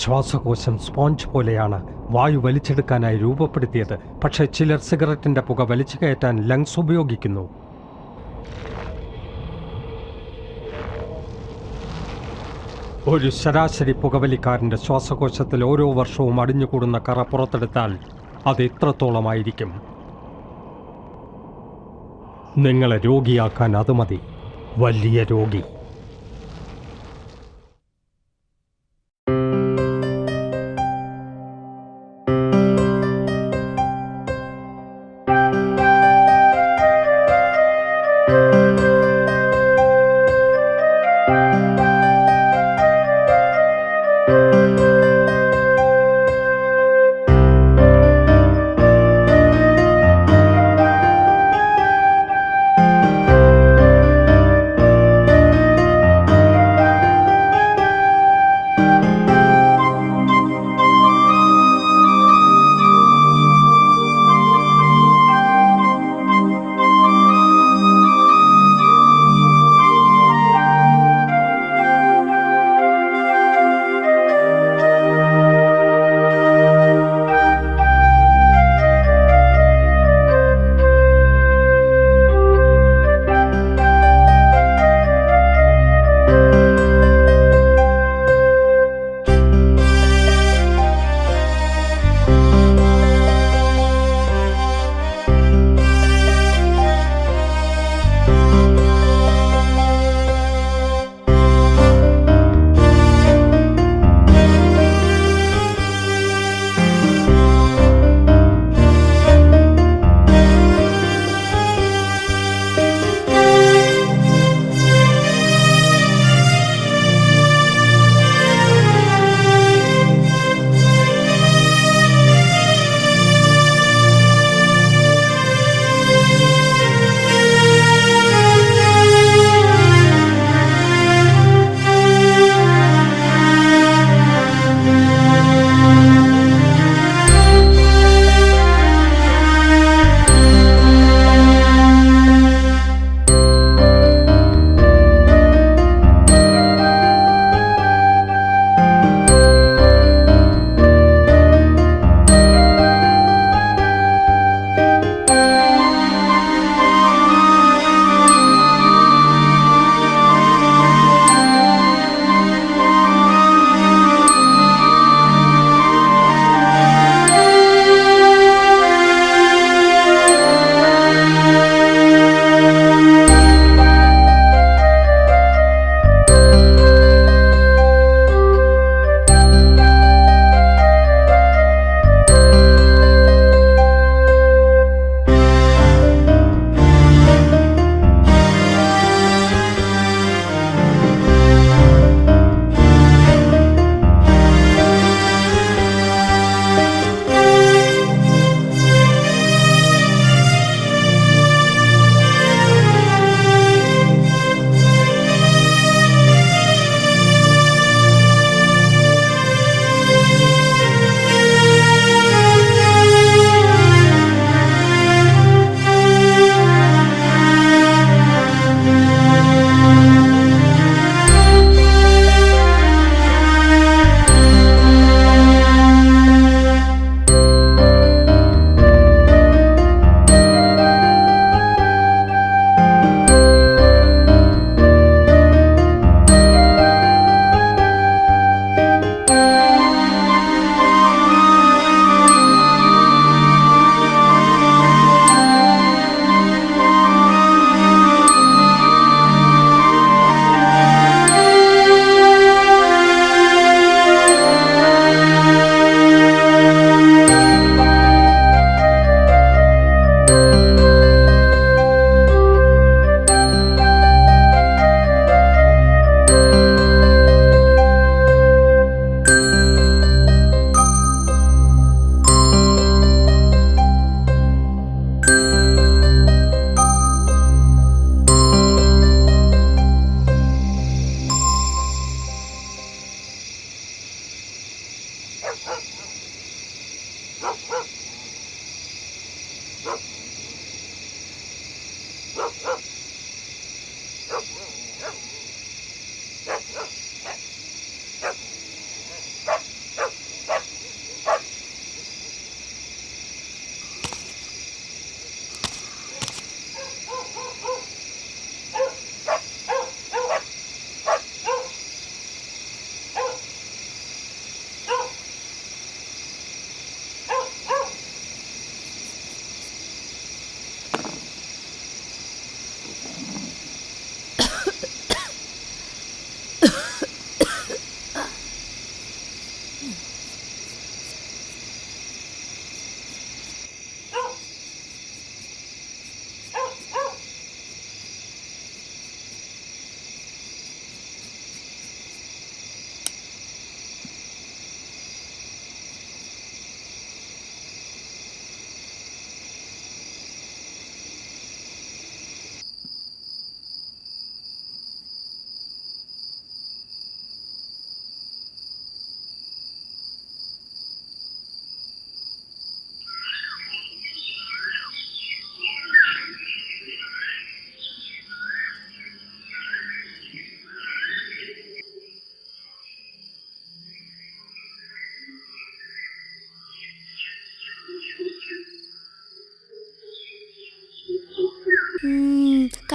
ശ്വാസകോശം സ്പോഞ്ച് പോലെയാണ്. വായു വലിച്ചെടുക്കാനായി രൂപപ്പെടുത്തിയത്. പക്ഷേ ചിലർ സിഗരറ്റിന്റെ പുക വലിച്ചു കയറ്റാൻ ലങ്സ് ഉപയോഗിക്കുന്നു. ഒരു ശരാശരി പുകവലിക്കാരൻ്റെ ശ്വാസകോശത്തിൽ ഓരോ വർഷവും അടിഞ്ഞുകൂടുന്ന കറ പുറത്തെടുത്താൽ അത് എത്രത്തോളമായിരിക്കും? നിങ്ങളെ രോഗിയാക്കാൻ അത് മതി. വലിയ രോഗി.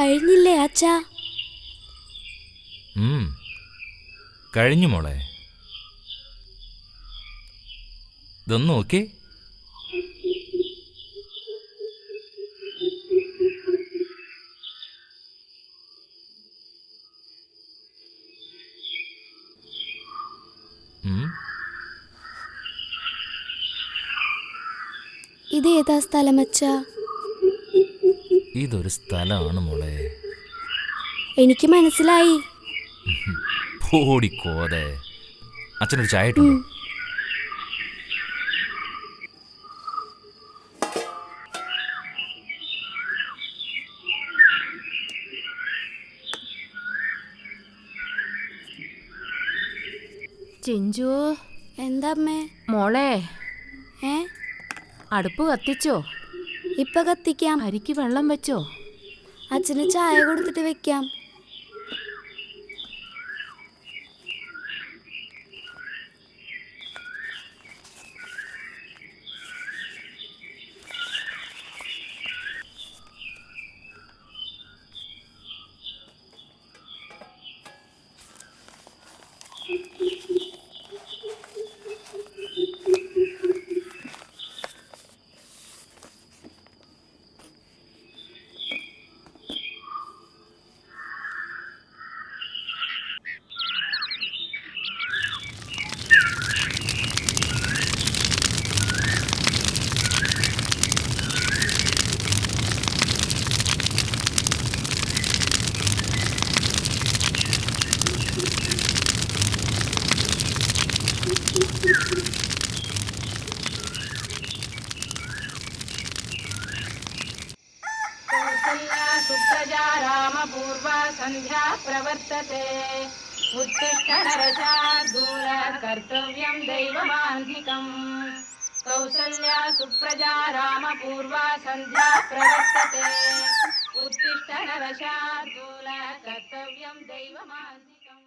കഴിഞ്ഞില്ലേ അച്ഛാ? കഴിഞ്ഞു മോളെ. ഇതൊന്ന് നോക്കി. ഇത് ഏതാ സ്ഥലം അച്ഛാ? ഇതൊരു സ്ഥലമാണ് മോളെ. എനിക്ക് മനസ്സിലായി. പോടിക്കോതെ. അച്ഛനൊരു ചായ ഇട്ടുണ്ടോ? ചിഞ്ചു. എന്താ അമ്മേ? മോളെ, ഏ അടുപ്പ് കത്തിച്ചോ? ഇപ്പൊ കത്തിക്കാം. അരിക്ക് വെള്ളം വെച്ചോ? അച്ഛന് ചായ കൊടുത്തിട്ട് വെക്കാം. सुप्रजा रामपूर्वा संध्या प्रवर्तते उत्तिष्ठ नरशार्दूल कर्तव्यं दैवमान्धिकम् कौसल्या सुप्रजा रामपूर्वा संध्या प्रवर्तते उत्तिष्ठ नरशार्दूल कर्तव्यं दैवमान्धिकम्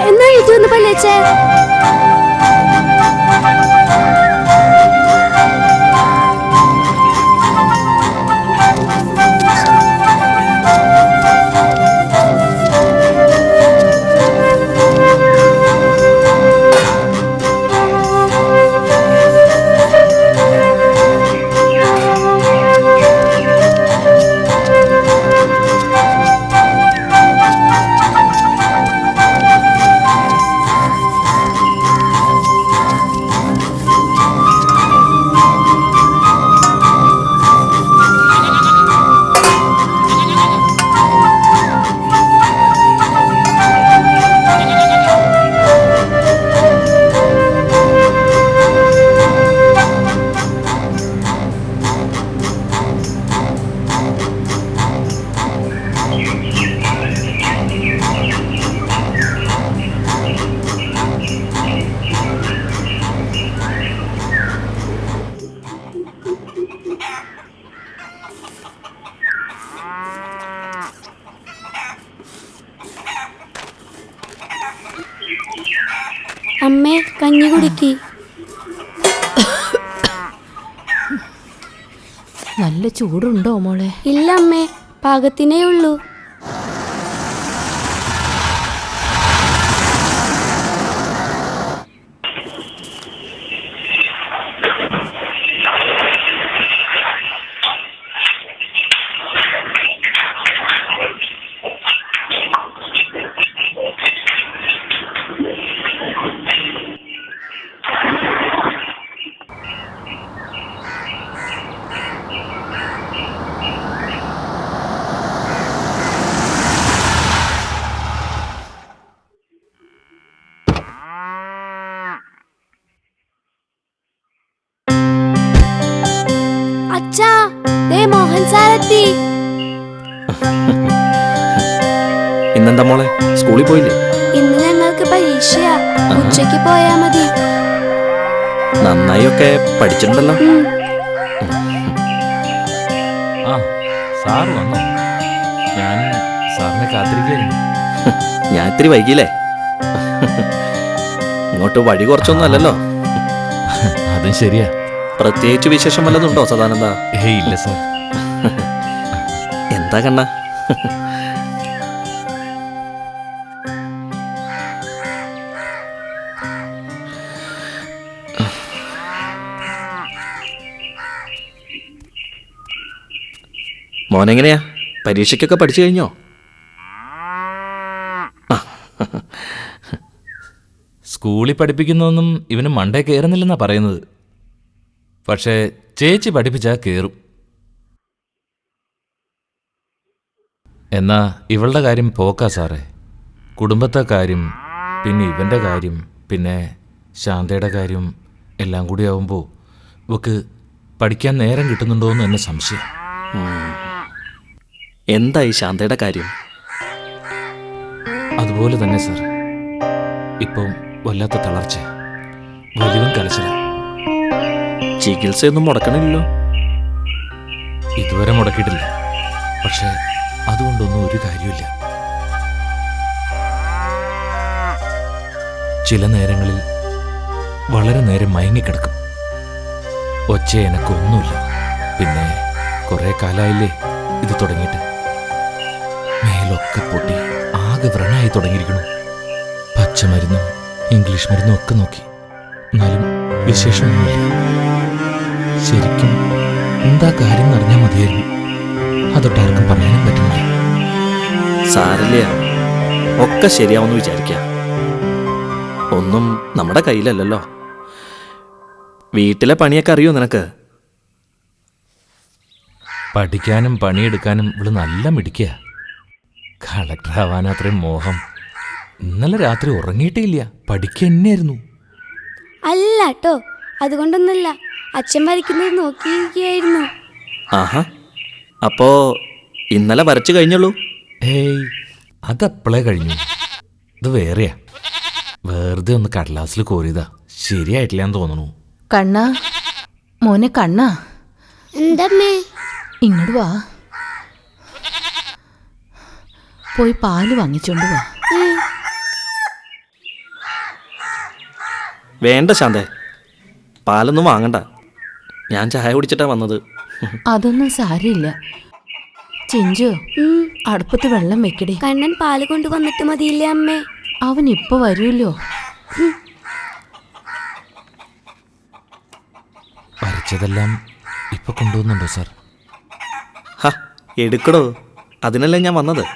എന്നാ ഇതൊന്ന് പല്ലേച്ചേ. അമ്മേ, കഞ്ഞി കുടിക്ക്. നല്ല ചൂടുണ്ടോ മോളെ? ഇല്ല അമ്മേ, പാകത്തിനേ ഉള്ളൂ. സാറെത്തി. ഇന്നെന്താ മോളെ സ്കൂളിൽ പോയില്ലേ? ഇന്ന് ഞങ്ങൾക്ക് പരീക്ഷയാ. ഉച്ചയ്ക്ക് പോയാ മതി. നന്നായി ഒക്കെ പഠിച്ചിട്ടുണ്ടല്ലോ. ആ സാറ് വന്നോ? ഞാൻ സാറിനെ കാത്തിരിക്കുകയായിരുന്നു. ഞാൻ ഇത്തിരി വൈകിയില്ലേ? ഇങ്ങോട്ട് വഴി കുറച്ചൊന്നും അല്ലല്ലോ. അതും ശരിയാ. പ്രത്യേകിച്ച് വിശേഷം വല്ലതുണ്ടോ സദാനന്ദ? ഏയ് ഇല്ല സാർ. എന്താ കണ്ണ? മോനെങ്ങനെയാ? പരീക്ഷയ്ക്കൊക്കെ പഠിച്ചു കഴിഞ്ഞോ? സ്കൂളിൽ പഠിപ്പിക്കുന്നതൊന്നും ഇവന് മണ്ടേ കയറുന്നില്ലെന്നാ പറയുന്നത്. പക്ഷേ ചേച്ചി പഠിപ്പിച്ചാൽ കയറും. എന്നാ ഇവളുടെ കാര്യം പോക്കാ സാറേ. കുടുംബത്തെ കാര്യം, പിന്നെ ഇവൻ്റെ കാര്യം, പിന്നെ ശാന്തയുടെ കാര്യം എല്ലാം കൂടി ആവുമ്പോൾ ഇവക്ക് പഠിക്കാൻ നേരം കിട്ടുന്നുണ്ടോയെന്ന് എന്നെ സംശയം. എന്തായി ശാന്തയുടെ കാര്യം? അതുപോലെ തന്നെ സാർ. ഇപ്പം വല്ലാത്ത തളർച്ച, വലിവും കലച്ചില. ചികിത്സയൊന്നും മുടക്കണില്ലല്ലോ? ഇതുവരെ മുടക്കിയിട്ടില്ല. പക്ഷേ അതുകൊണ്ടൊന്നും ഒരു കാര്യമില്ല. ചില നേരങ്ങളിൽ വളരെ നേരം മയങ്ങിക്കിടക്കും. ഒച്ച എനക്കൊന്നുമില്ല. പിന്നെ കുറേ കാലമായില്ലേ ഇത് തുടങ്ങിയിട്ട്. മേലൊക്കെ പൊട്ടി ആകെ വ്രണായി തുടങ്ങിയിരിക്കണു. പച്ചമരുന്നും ഇംഗ്ലീഷ് മരുന്നും ഒക്കെ നോക്കി, എന്നാലും വിശേഷമൊന്നുമില്ല. ശരിക്കും എന്താ കാര്യം നടന്നാൽ മതിയായിരുന്നു. അതൊട്ടാർക്കും പറയാനും പറ്റുന്നില്ല. സാരല്ല, ഒക്കെ ശരിയാവുമെന്ന് വിചാരിക്കാം. ഒന്നും നമ്മുടെ കയ്യിലല്ലല്ലോ. വീട്ടിലെ പണിയൊക്കെ അറിയോ നിനക്ക്? പഠിക്കാനും പണിയെടുക്കാനും ഇവള് നല്ല മിടിക്കുക. കളക്ടറാവാൻ അത്രയും മോഹം. ഇന്നലെ രാത്രി ഉറങ്ങിയിട്ടേ പഠിക്കുക തന്നെയായിരുന്നു. അല്ല കേട്ടോ, അതുകൊണ്ടൊന്നല്ല. അച്ഛൻ വരയ്ക്കുന്നത് നോക്കിയിരിക്കുകയായിരുന്നു. ആഹാ, അപ്പോ ഇന്നലെ വരച്ചു കഴിഞ്ഞുള്ളൂ? ഏയ്, അതപ്പോഴേ കഴിഞ്ഞു. ഇത് വേറെയാ. വെറുതെ ഒന്ന് കടലാസിൽ കോരിയതാ. ശരിയായിട്ടില്ലാന്ന് തോന്നണു. കണ്ണാ, മോനെ കണ്ണാ, എന്തമ്മേ? ഇങ്ങോട്ട് വാ. പോയി പാല് വാങ്ങിച്ചോണ്ട് വാ. വേണ്ട ശാന്തേ, പാലൊന്നും വാങ്ങണ്ട. ഞാൻ ചായ കുടിച്ചിട്ടാ വന്നത്. അതൊന്നും സാരമില്ല. ചിഞ്ചു, അടുപ്പത്ത് വെള്ളം വെക്കടേ. കണ്ണൻ പാല് കൊണ്ടുവന്നിട്ട് മതിയില്ലേ അമ്മേ? അവൻ ഇപ്പൊ വരുമല്ലോ. വരച്ചതെല്ലാം ഇപ്പൊ കൊണ്ടുവന്നുണ്ടോ സാർ? ഹ, എടുക്കടോ, അതിനല്ലേ ഞാൻ വന്നത്.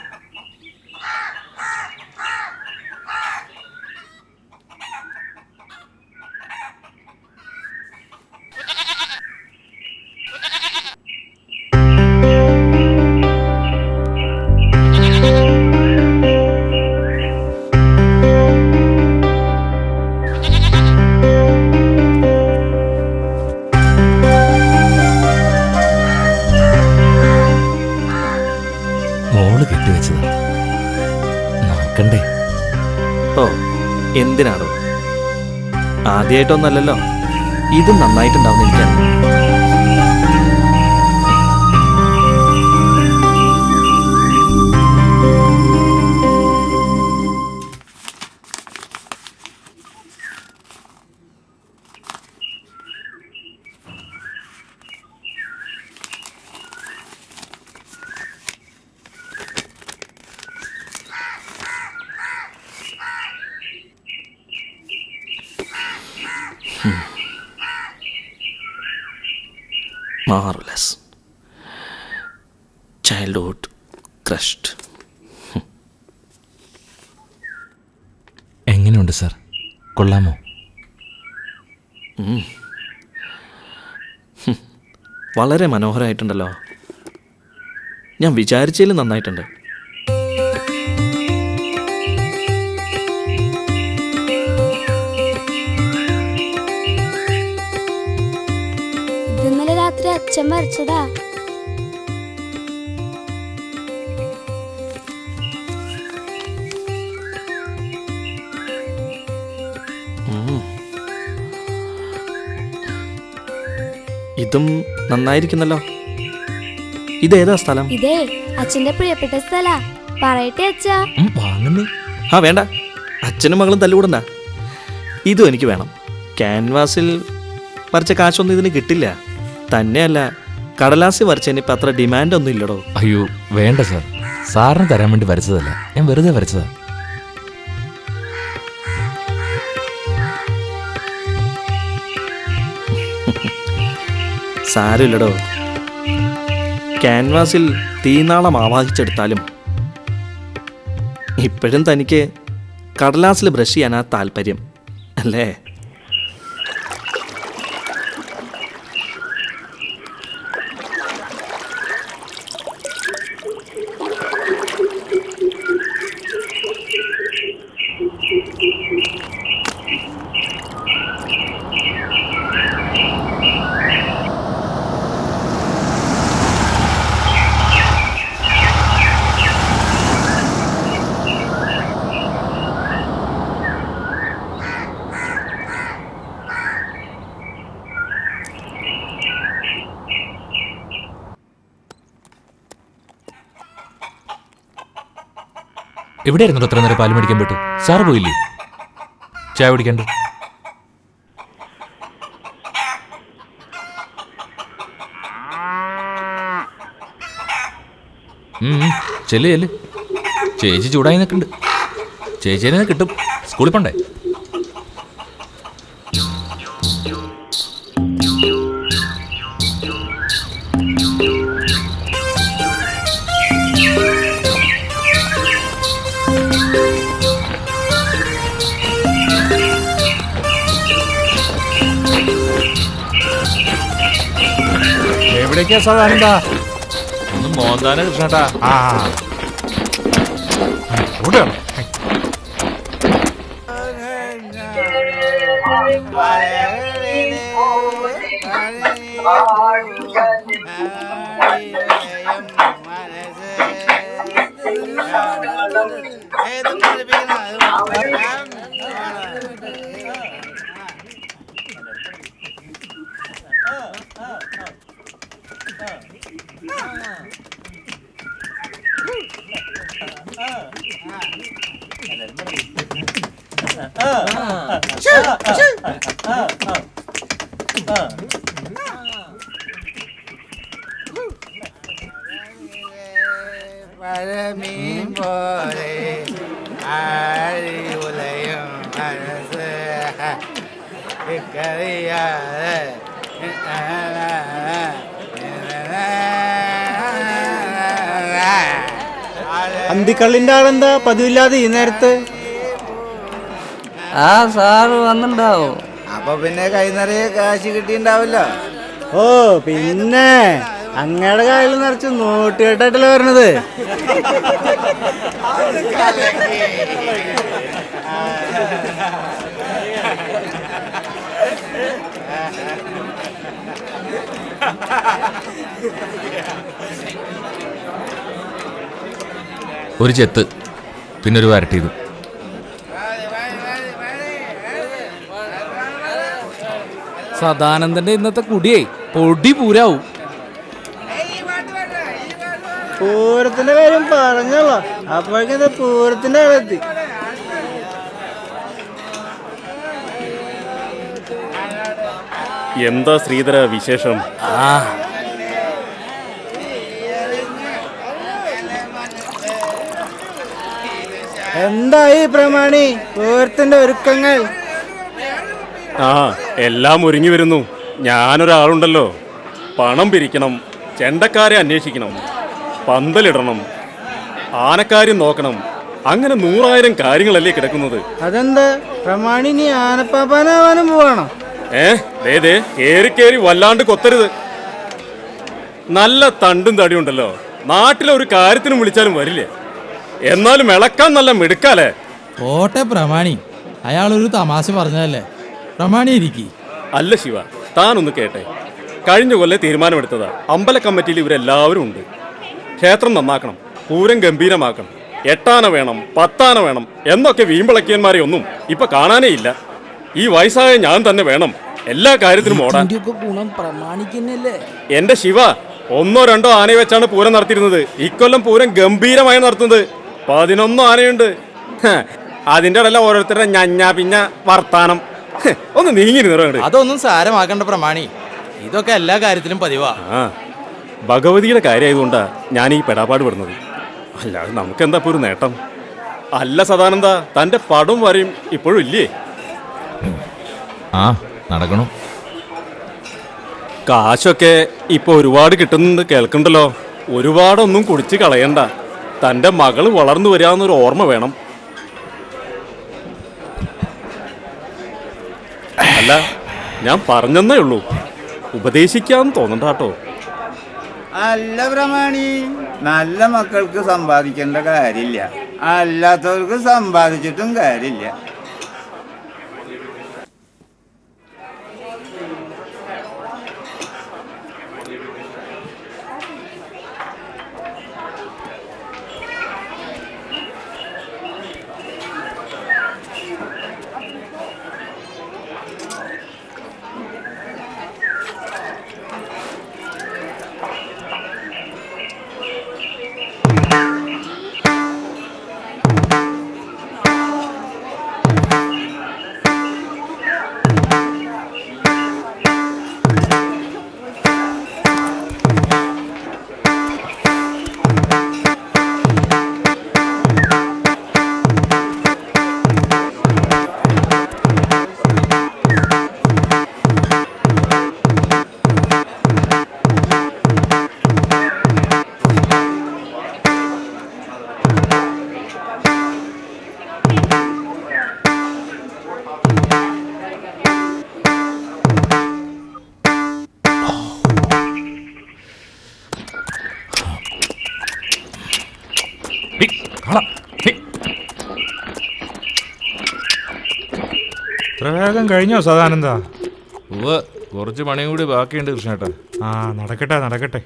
മോള് കെട്ടിവെച്ചതാ, നോക്കണ്ടേ? ഓ, എന്തിനാണോ? ആദ്യമായിട്ടൊന്നല്ലല്ലോ. ഇത് നന്നായിട്ടുണ്ടാവുന്ന എനിക്കറിയാം. Marvelous. Childhood crushed. എങ്ങനെയുണ്ട് സാർ? കൊള്ളാമോ? വളരെ മനോഹരമായിട്ടുണ്ടല്ലോ. ഞാൻ വിചാരിച്ചതിലും നന്നായിട്ടുണ്ട്. ഇന്നലെ രാത്രി അച്ഛൻ വരച്ചതാ. ഇതും നന്നായിരിക്കുന്നല്ലോ. ഇതേതാ സ്ഥലം? ഇതേ അച്ഛന്റെ പ്രിയപ്പെട്ട സ്ഥലാ. പറയട്ടെ അച്ഛാ? വാങ്ങുന്നേ. ആ വേണ്ട, അച്ഛനും മകളും തല്ലുകൂടണ്ട. ഇതും എനിക്ക് വേണം. ക്യാൻവാസിൽ വരച്ച കാശൊന്നും ഇതിന് കിട്ടില്ല. തന്നെയല്ല, കടലാസിൽ വരച്ചതിന് ഇപ്പം അത്ര ഡിമാൻഡ് ഒന്നും ഇല്ലടോ. അയ്യോ വേണ്ട സാർ, സാറിന് തരാൻ വേണ്ടി വരച്ചതല്ല, ഞാൻ വെറുതെ വരച്ചതാ. സാരമില്ലടോ. ക്യാൻവാസിൽ തീനാളം ആവാഹിച്ചെടുത്താലും ഇപ്പോഴും തനിക്ക് കടലാസിൽ ബ്രഷ് ചെയ്യാനാ താല്പര്യം അല്ലേ? എവിടെയായിരുന്നു അത്ര നേരം പാല് മേടിക്കാൻ പറ്റൂ? സാറ് പോയില്ലേ? ചായ കുടിക്കണ്ടോ? ചെല്ല് ചേച്ചി ചൂടായി നിൽക്കുന്നുണ്ട്. ചേച്ചിനെ കിട്ടും, സ്കൂളിൽ പോണ്ടേ? എവിടേക്കാ സാധാരണ? ഒന്ന് മോന്താന കൃഷ്ണട്ടാ. ആ ഓടാണ്. പരമീൻ പോലെ ആരിയുലയും മനസ്സ് കറിയാതെ അന്തിക്കള്ളിന്റെ ആളെന്താ പതിവില്ലാതെ ഈ നേരത്ത്? ആ സാറ് വന്നിണ്ടാവും. അപ്പൊ പിന്നെ കൈ നിറയെ കാശ് കിട്ടിണ്ടാവല്ലോ. ഓ പിന്നെ അങ്ങയുടെ കയ്യിൽ നിറച്ച് നോട്ടുകെട്ടായിട്ടല്ലേ വരണത്. ഒരു ചെത്ത്, പിന്നെ ഒരു വരട്ടിയത്. സദാനന്ദന്റെ ഇന്നത്തെ കുടിയേ പൊടി പൂരാവും. പൂരത്തിന്റെ കാര്യം പറഞ്ഞല്ലോ, അപ്പോഴേക്കും പൂരത്തിന്റെ ആളെത്തി. എന്താ ശ്രീധര വിശേഷം? എന്തായി പ്രമാണി പൂരത്തിന്റെ ഒരുക്കങ്ങൾ? ആ എല്ലാം ഒരുങ്ങി വരുന്നു. ഞാനൊരാളുണ്ടല്ലോ, പണം പിരിക്കണം, ചെണ്ടക്കാരെ അന്വേഷിക്കണം, പന്തലിടണം, ആനക്കാര്യം നോക്കണം, അങ്ങനെ 100,000 കാര്യങ്ങളല്ലേ കിടക്കുന്നത്. അതെന്താ പ്രമാണി നീ ആനപ്പാപ്പാനാവാനും പോവാണോ? ദേ കേറി വല്ലാണ്ട് കൊത്തരുത്. നല്ല തണ്ടും തടിയുണ്ടല്ലോ, നാട്ടിലെ ഒരു കാര്യത്തിനും വിളിച്ചാലും വരില്ലേ. എന്നാലും ഇളക്കാൻ നല്ല മിടുക്കാലേ. ഓട്ടെ പ്രമാണി, അയാളൊരു തമാശ പറഞ്ഞതല്ലേ. പ്രമാണി ഇരിക്കി. അല്ല ശിവ, താനൊന്ന് കേട്ടെ. കഴിഞ്ഞ കൊല്ലം തീരുമാനമെടുത്തതാ. അമ്പല കമ്മിറ്റിയിൽ ഇവരെല്ലാവരും ഉണ്ട്. ക്ഷേത്രം നന്നാക്കണം, പൂരം ഗംഭീരമാക്കണം, 8 ആന വേണം, 10 ആന വേണം എന്നൊക്കെ വീമ്പിളക്കിയന്മാരെ ഒന്നും ഇപ്പൊ കാണാനേ ഇല്ല. ഈ വയസ്സായ ഞാൻ തന്നെ വേണം എല്ലാ കാര്യത്തിലും ഓടാൻ. ഗുണം പ്രമാണിക്കുന്നല്ലേ? എന്റെ ശിവ, 1-2 ആനയെ വെച്ചാണ് പൂരം നടത്തിയിരുന്നത്. ഇക്കൊല്ലം പൂരം ഗംഭീരമായി നടത്തുന്നത്. 11 ആനയുണ്ട്. അതിന്റെ ഇടയില ഓരോരുത്തരുടെ ഞഞ്ഞ പിന്നെ വർത്താനം. ഒന്ന് നീങ്ങിരുന്നു. അതൊന്നും സാരമാക്കണ്ട പ്രമാണി, ഇതൊക്കെ എല്ലാ കാര്യത്തിലും പതിവാ. ഭഗവതിയുടെ കാര്യമായതുകൊണ്ടാ ഞാൻ ഈ പെടാപ്പാട് പെടുന്നത്. അല്ലാതെ നമുക്കെന്താ ഇപ്പൊ ഒരു നേട്ടം? അല്ല സദാനന്ദ, തന്റെ പടം വരെയും ഇപ്പോഴും ഇല്ലേ? ആ നടക്കണം. കാശൊക്കെ ഇപ്പൊ ഒരുപാട് കിട്ടുന്നുണ്ട് കേൾക്കണ്ടല്ലോ. ഒരുപാടൊന്നും കുടിച്ച് കളയണ്ട. തന്റെ മകള് വളർന്നു വരാന്നൊരു ഓർമ്മ വേണം. അല്ല, ഞാൻ പറഞ്ഞെന്നേ ഉള്ളൂ, ഉപദേശിക്കാന്ന് തോന്നണ്ട കേട്ടോ. അല്ല പ്രമാണി, നല്ല മക്കൾക്ക് സമ്പാദിക്കേണ്ട കാര്യമില്ല, അല്ലാത്തവർക്ക് സമ്പാദിച്ചിട്ടും കാര്യമില്ല. പ്രവേഗം കഴിഞ്ഞോ സദാനന്ദ? കുറച്ച് പണിയും കൂടി ബാക്കിയുണ്ട് കൃഷ്ണേട്ടാ. ആ നടക്കട്ടെ നടക്കട്ടെ.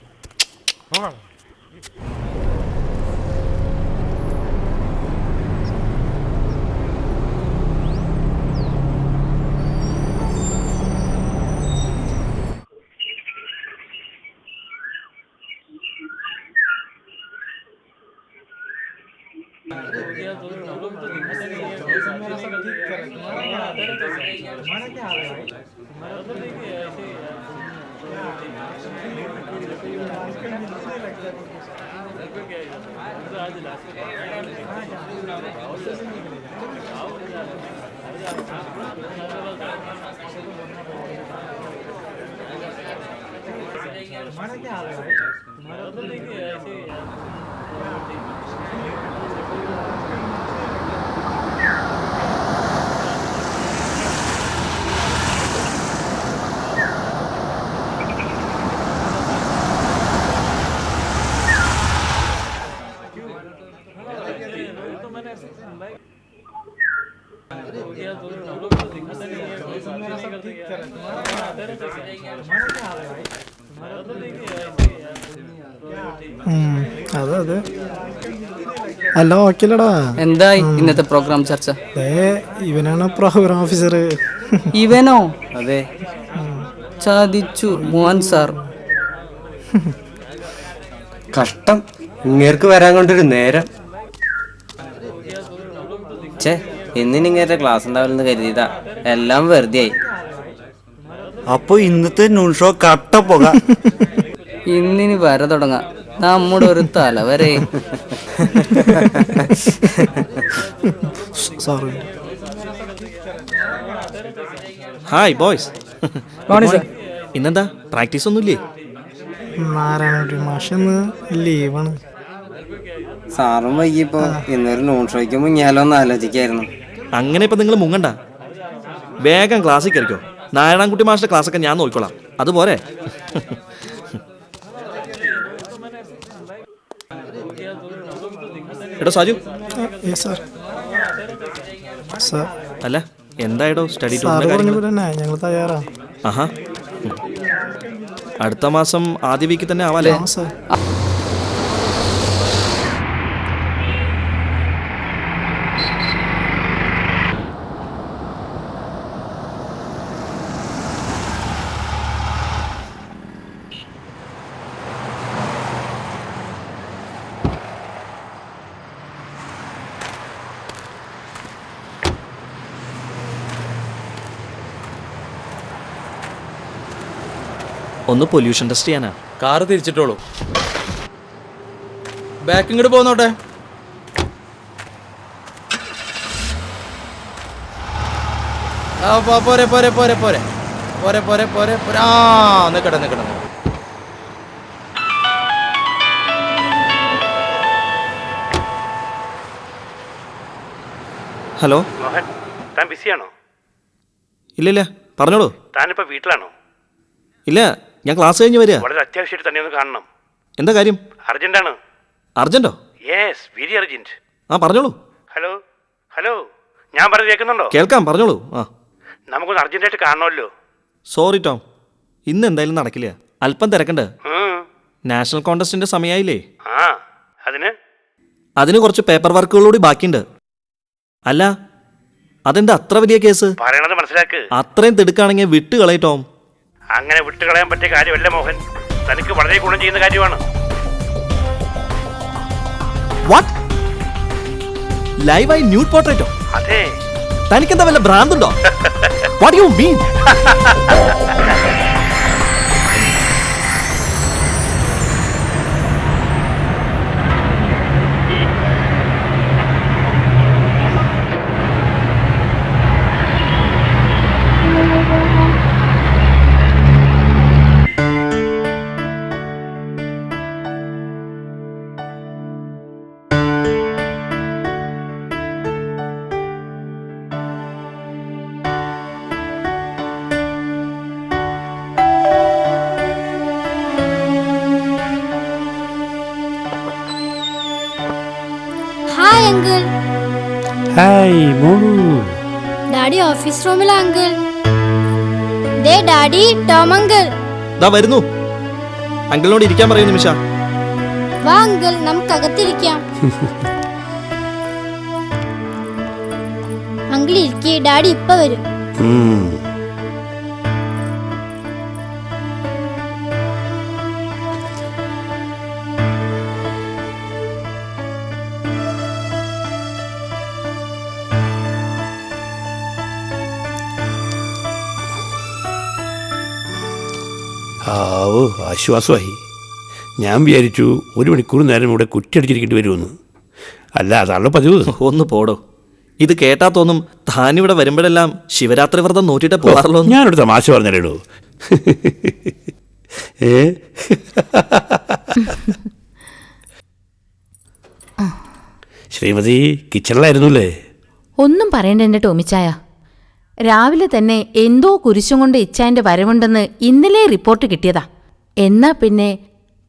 അതെ അല്ല ഓക്കെല്ലടാ. എന്തായി ഇന്നത്തെ പ്രോഗ്രാം ചർച്ച? ഇവനാണ് പ്രോഗ്രാം ഓഫീസർ. ഇവനോ? അതെ, ചതിച്ചു മോഹൻ സാർ. കഷ്ടം, ഇങ്ങേർക്ക് വരാൻ കൊണ്ടൊരു നേരം. എന്നിങ്ങേരുടെ ക്ലാസ് ഉണ്ടാവില്ലെന്ന് കരുതിയതാ, എല്ലാം വെറുതെ ആയി. അപ്പൊ ഇന്നത്തെ ന്യൂൺ ഷോ കട്ട പോക. ഇന്നിനി വര തുടങ്ങാം നമ്മുടെ ഒരു തല വരെ. Hi boys. ഇന്നെന്താ പ്രാക്ടീസ് ഒന്നുമില്ലേ? നാരായണ മാഷന്ന് ലീവാണ്. സാറും വൈകിയപ്പോ ഇന്നൊരു നോൺ ഷോയ്ക്ക് മുങ്ങിയാലോന്ന് ആലോചിക്കായിരുന്നു. അങ്ങനെ ഇപ്പൊ നിങ്ങൾ മുങ്ങണ്ട, വേഗം ക്ലാസ്സിൽ കയറിക്കോ. നാരായണൻകുട്ടി മാസ്റ്റർ ക്ലാസ്സൊക്കെ ഞാൻ നോക്കിക്കോളാം, അതുപോലെ. എടോ സാജു. അല്ല എന്തായിടോ സ്റ്റഡി ഞങ്ങൾ തയ്യാറാ. ആഹാ, അടുത്ത മാസം ആദ്യ വീക്കിൽ തന്നെ ആവാലേ? ഒന്ന് പൊല്യൂഷൻ ടെസ്റ്റ് ചെയ്യാനാ. കാറ് തിരിച്ചിട്ടോളൂ. ബാക്ക് ഇങ്ങോട്ട് പോന്നോട്ടെ. പോരെ പോരെ പോരെ പോരെ പോരെ പോരെ പോരെ പോരെ. ആ നിക്കട്ടെ നിക്കട്ടെ. ഹലോ, മോഹൻ, താൻ ബിസിയാണോ? ഇല്ലില്ല, പറഞ്ഞോളൂ. താനിപ്പോ വീട്ടിലാണോ? ഇല്ല, ഞാൻ ക്ലാസ് കഴിഞ്ഞ് വരിക. വളരെ അത്യാവശ്യമായിട്ട് തന്നെ ഒന്ന് കാണണം. എന്താ കാര്യം? അർജന്റാണ്. അർജന്റോ? Yes, very urgent. ആ പറഞ്ഞോളൂ. ഹലോ ഹലോ, ഞാൻ പറഞ്ഞത് കേൾക്കുന്നുണ്ടോ? കേൾക്കാം, പറഞ്ഞോളൂ. ആ നമുക്കൊന്ന് അർജന്റായിട്ട് കാണണമല്ലോ. സോറി ടോം, ഇന്ന് എന്തായാലും നടക്കില്ല. അല്പം തിരക്കണ്ട്. നാഷണൽ കോൺടെസ്റ്റിന്റെ സമയമായില്ലേ? ആ, അതിന് കുറച്ച് പേപ്പർ വർക്കുകളൂടി ബാക്കിയുണ്ട്. അല്ല, അതെന്താ അത്ര വലിയ കേസ്? പറയണത് മനസ്സിലാക്ക്. അത്രയും തിടുക്കാണെങ്കിൽ വിട്ടുകളയും ടോം. അങ്ങനെ വിട്ടുകളയാൻ പറ്റിയ കാര്യമല്ല മോഹൻ, തനിക്ക് വളരെ ഗുണം ചെയ്യുന്ന കാര്യമാണ്. വാട്ട്? ലൈവായി ന്യൂഡ് പോർട്രേറ്റോ? അതെ. തനിക്കെന്താ വല്ല ഭ്രാന്തുണ്ടോ? What you mean? Hi uncle. Hi മോളു. ഡാഡി ഓഫീസ് റൂമിലാ അങ്കിൾ. ദേ ഡാഡി, ടോം അങ്കിൾ. ദാ വരുന്നു. അങ്കിളിനോട് ഇരിക്കാൻ പറയൂ നിമിഷ. വാ അങ്കിൾ, നമുക്ക് അകത്തിരിക്കാം. അങ്കിൾ ഇരിക്കേ, ഡാഡി ഇപ്പൊ വരും. ആവോ, ആശ്വാസമായി. ഞാൻ വിചാരിച്ചു 1 മണിക്കൂർ നേരം ഇവിടെ കുറ്റിയടിച്ചിരിക്കേണ്ടി വരുമെന്ന്. അല്ല, അതാണല്ലോ പതിവ്. ഒന്ന് പോടോ. ഇത് കേട്ടാ തോന്നും താനിവിടെ വരുമ്പോഴെല്ലാം ശിവരാത്രി വ്രതം നോറ്റിട്ട് പോകാറുള്ളൂ. ഞാനൊരു തമാശ പറഞ്ഞല്ലോ. ശ്രീമതി കിച്ചണിലായിരുന്നു അല്ലേ? ഒന്നും പറയണ്ട എൻ്റെ ടോമിച്ചായ. രാവിലെ തന്നെ എന്തോ കുരിശും കൊണ്ട് ഇച്ചായൻ്റെ വരവുണ്ടെന്ന് ഇന്നലെ റിപ്പോർട്ട് കിട്ടിയതാ. എന്നാ പിന്നെ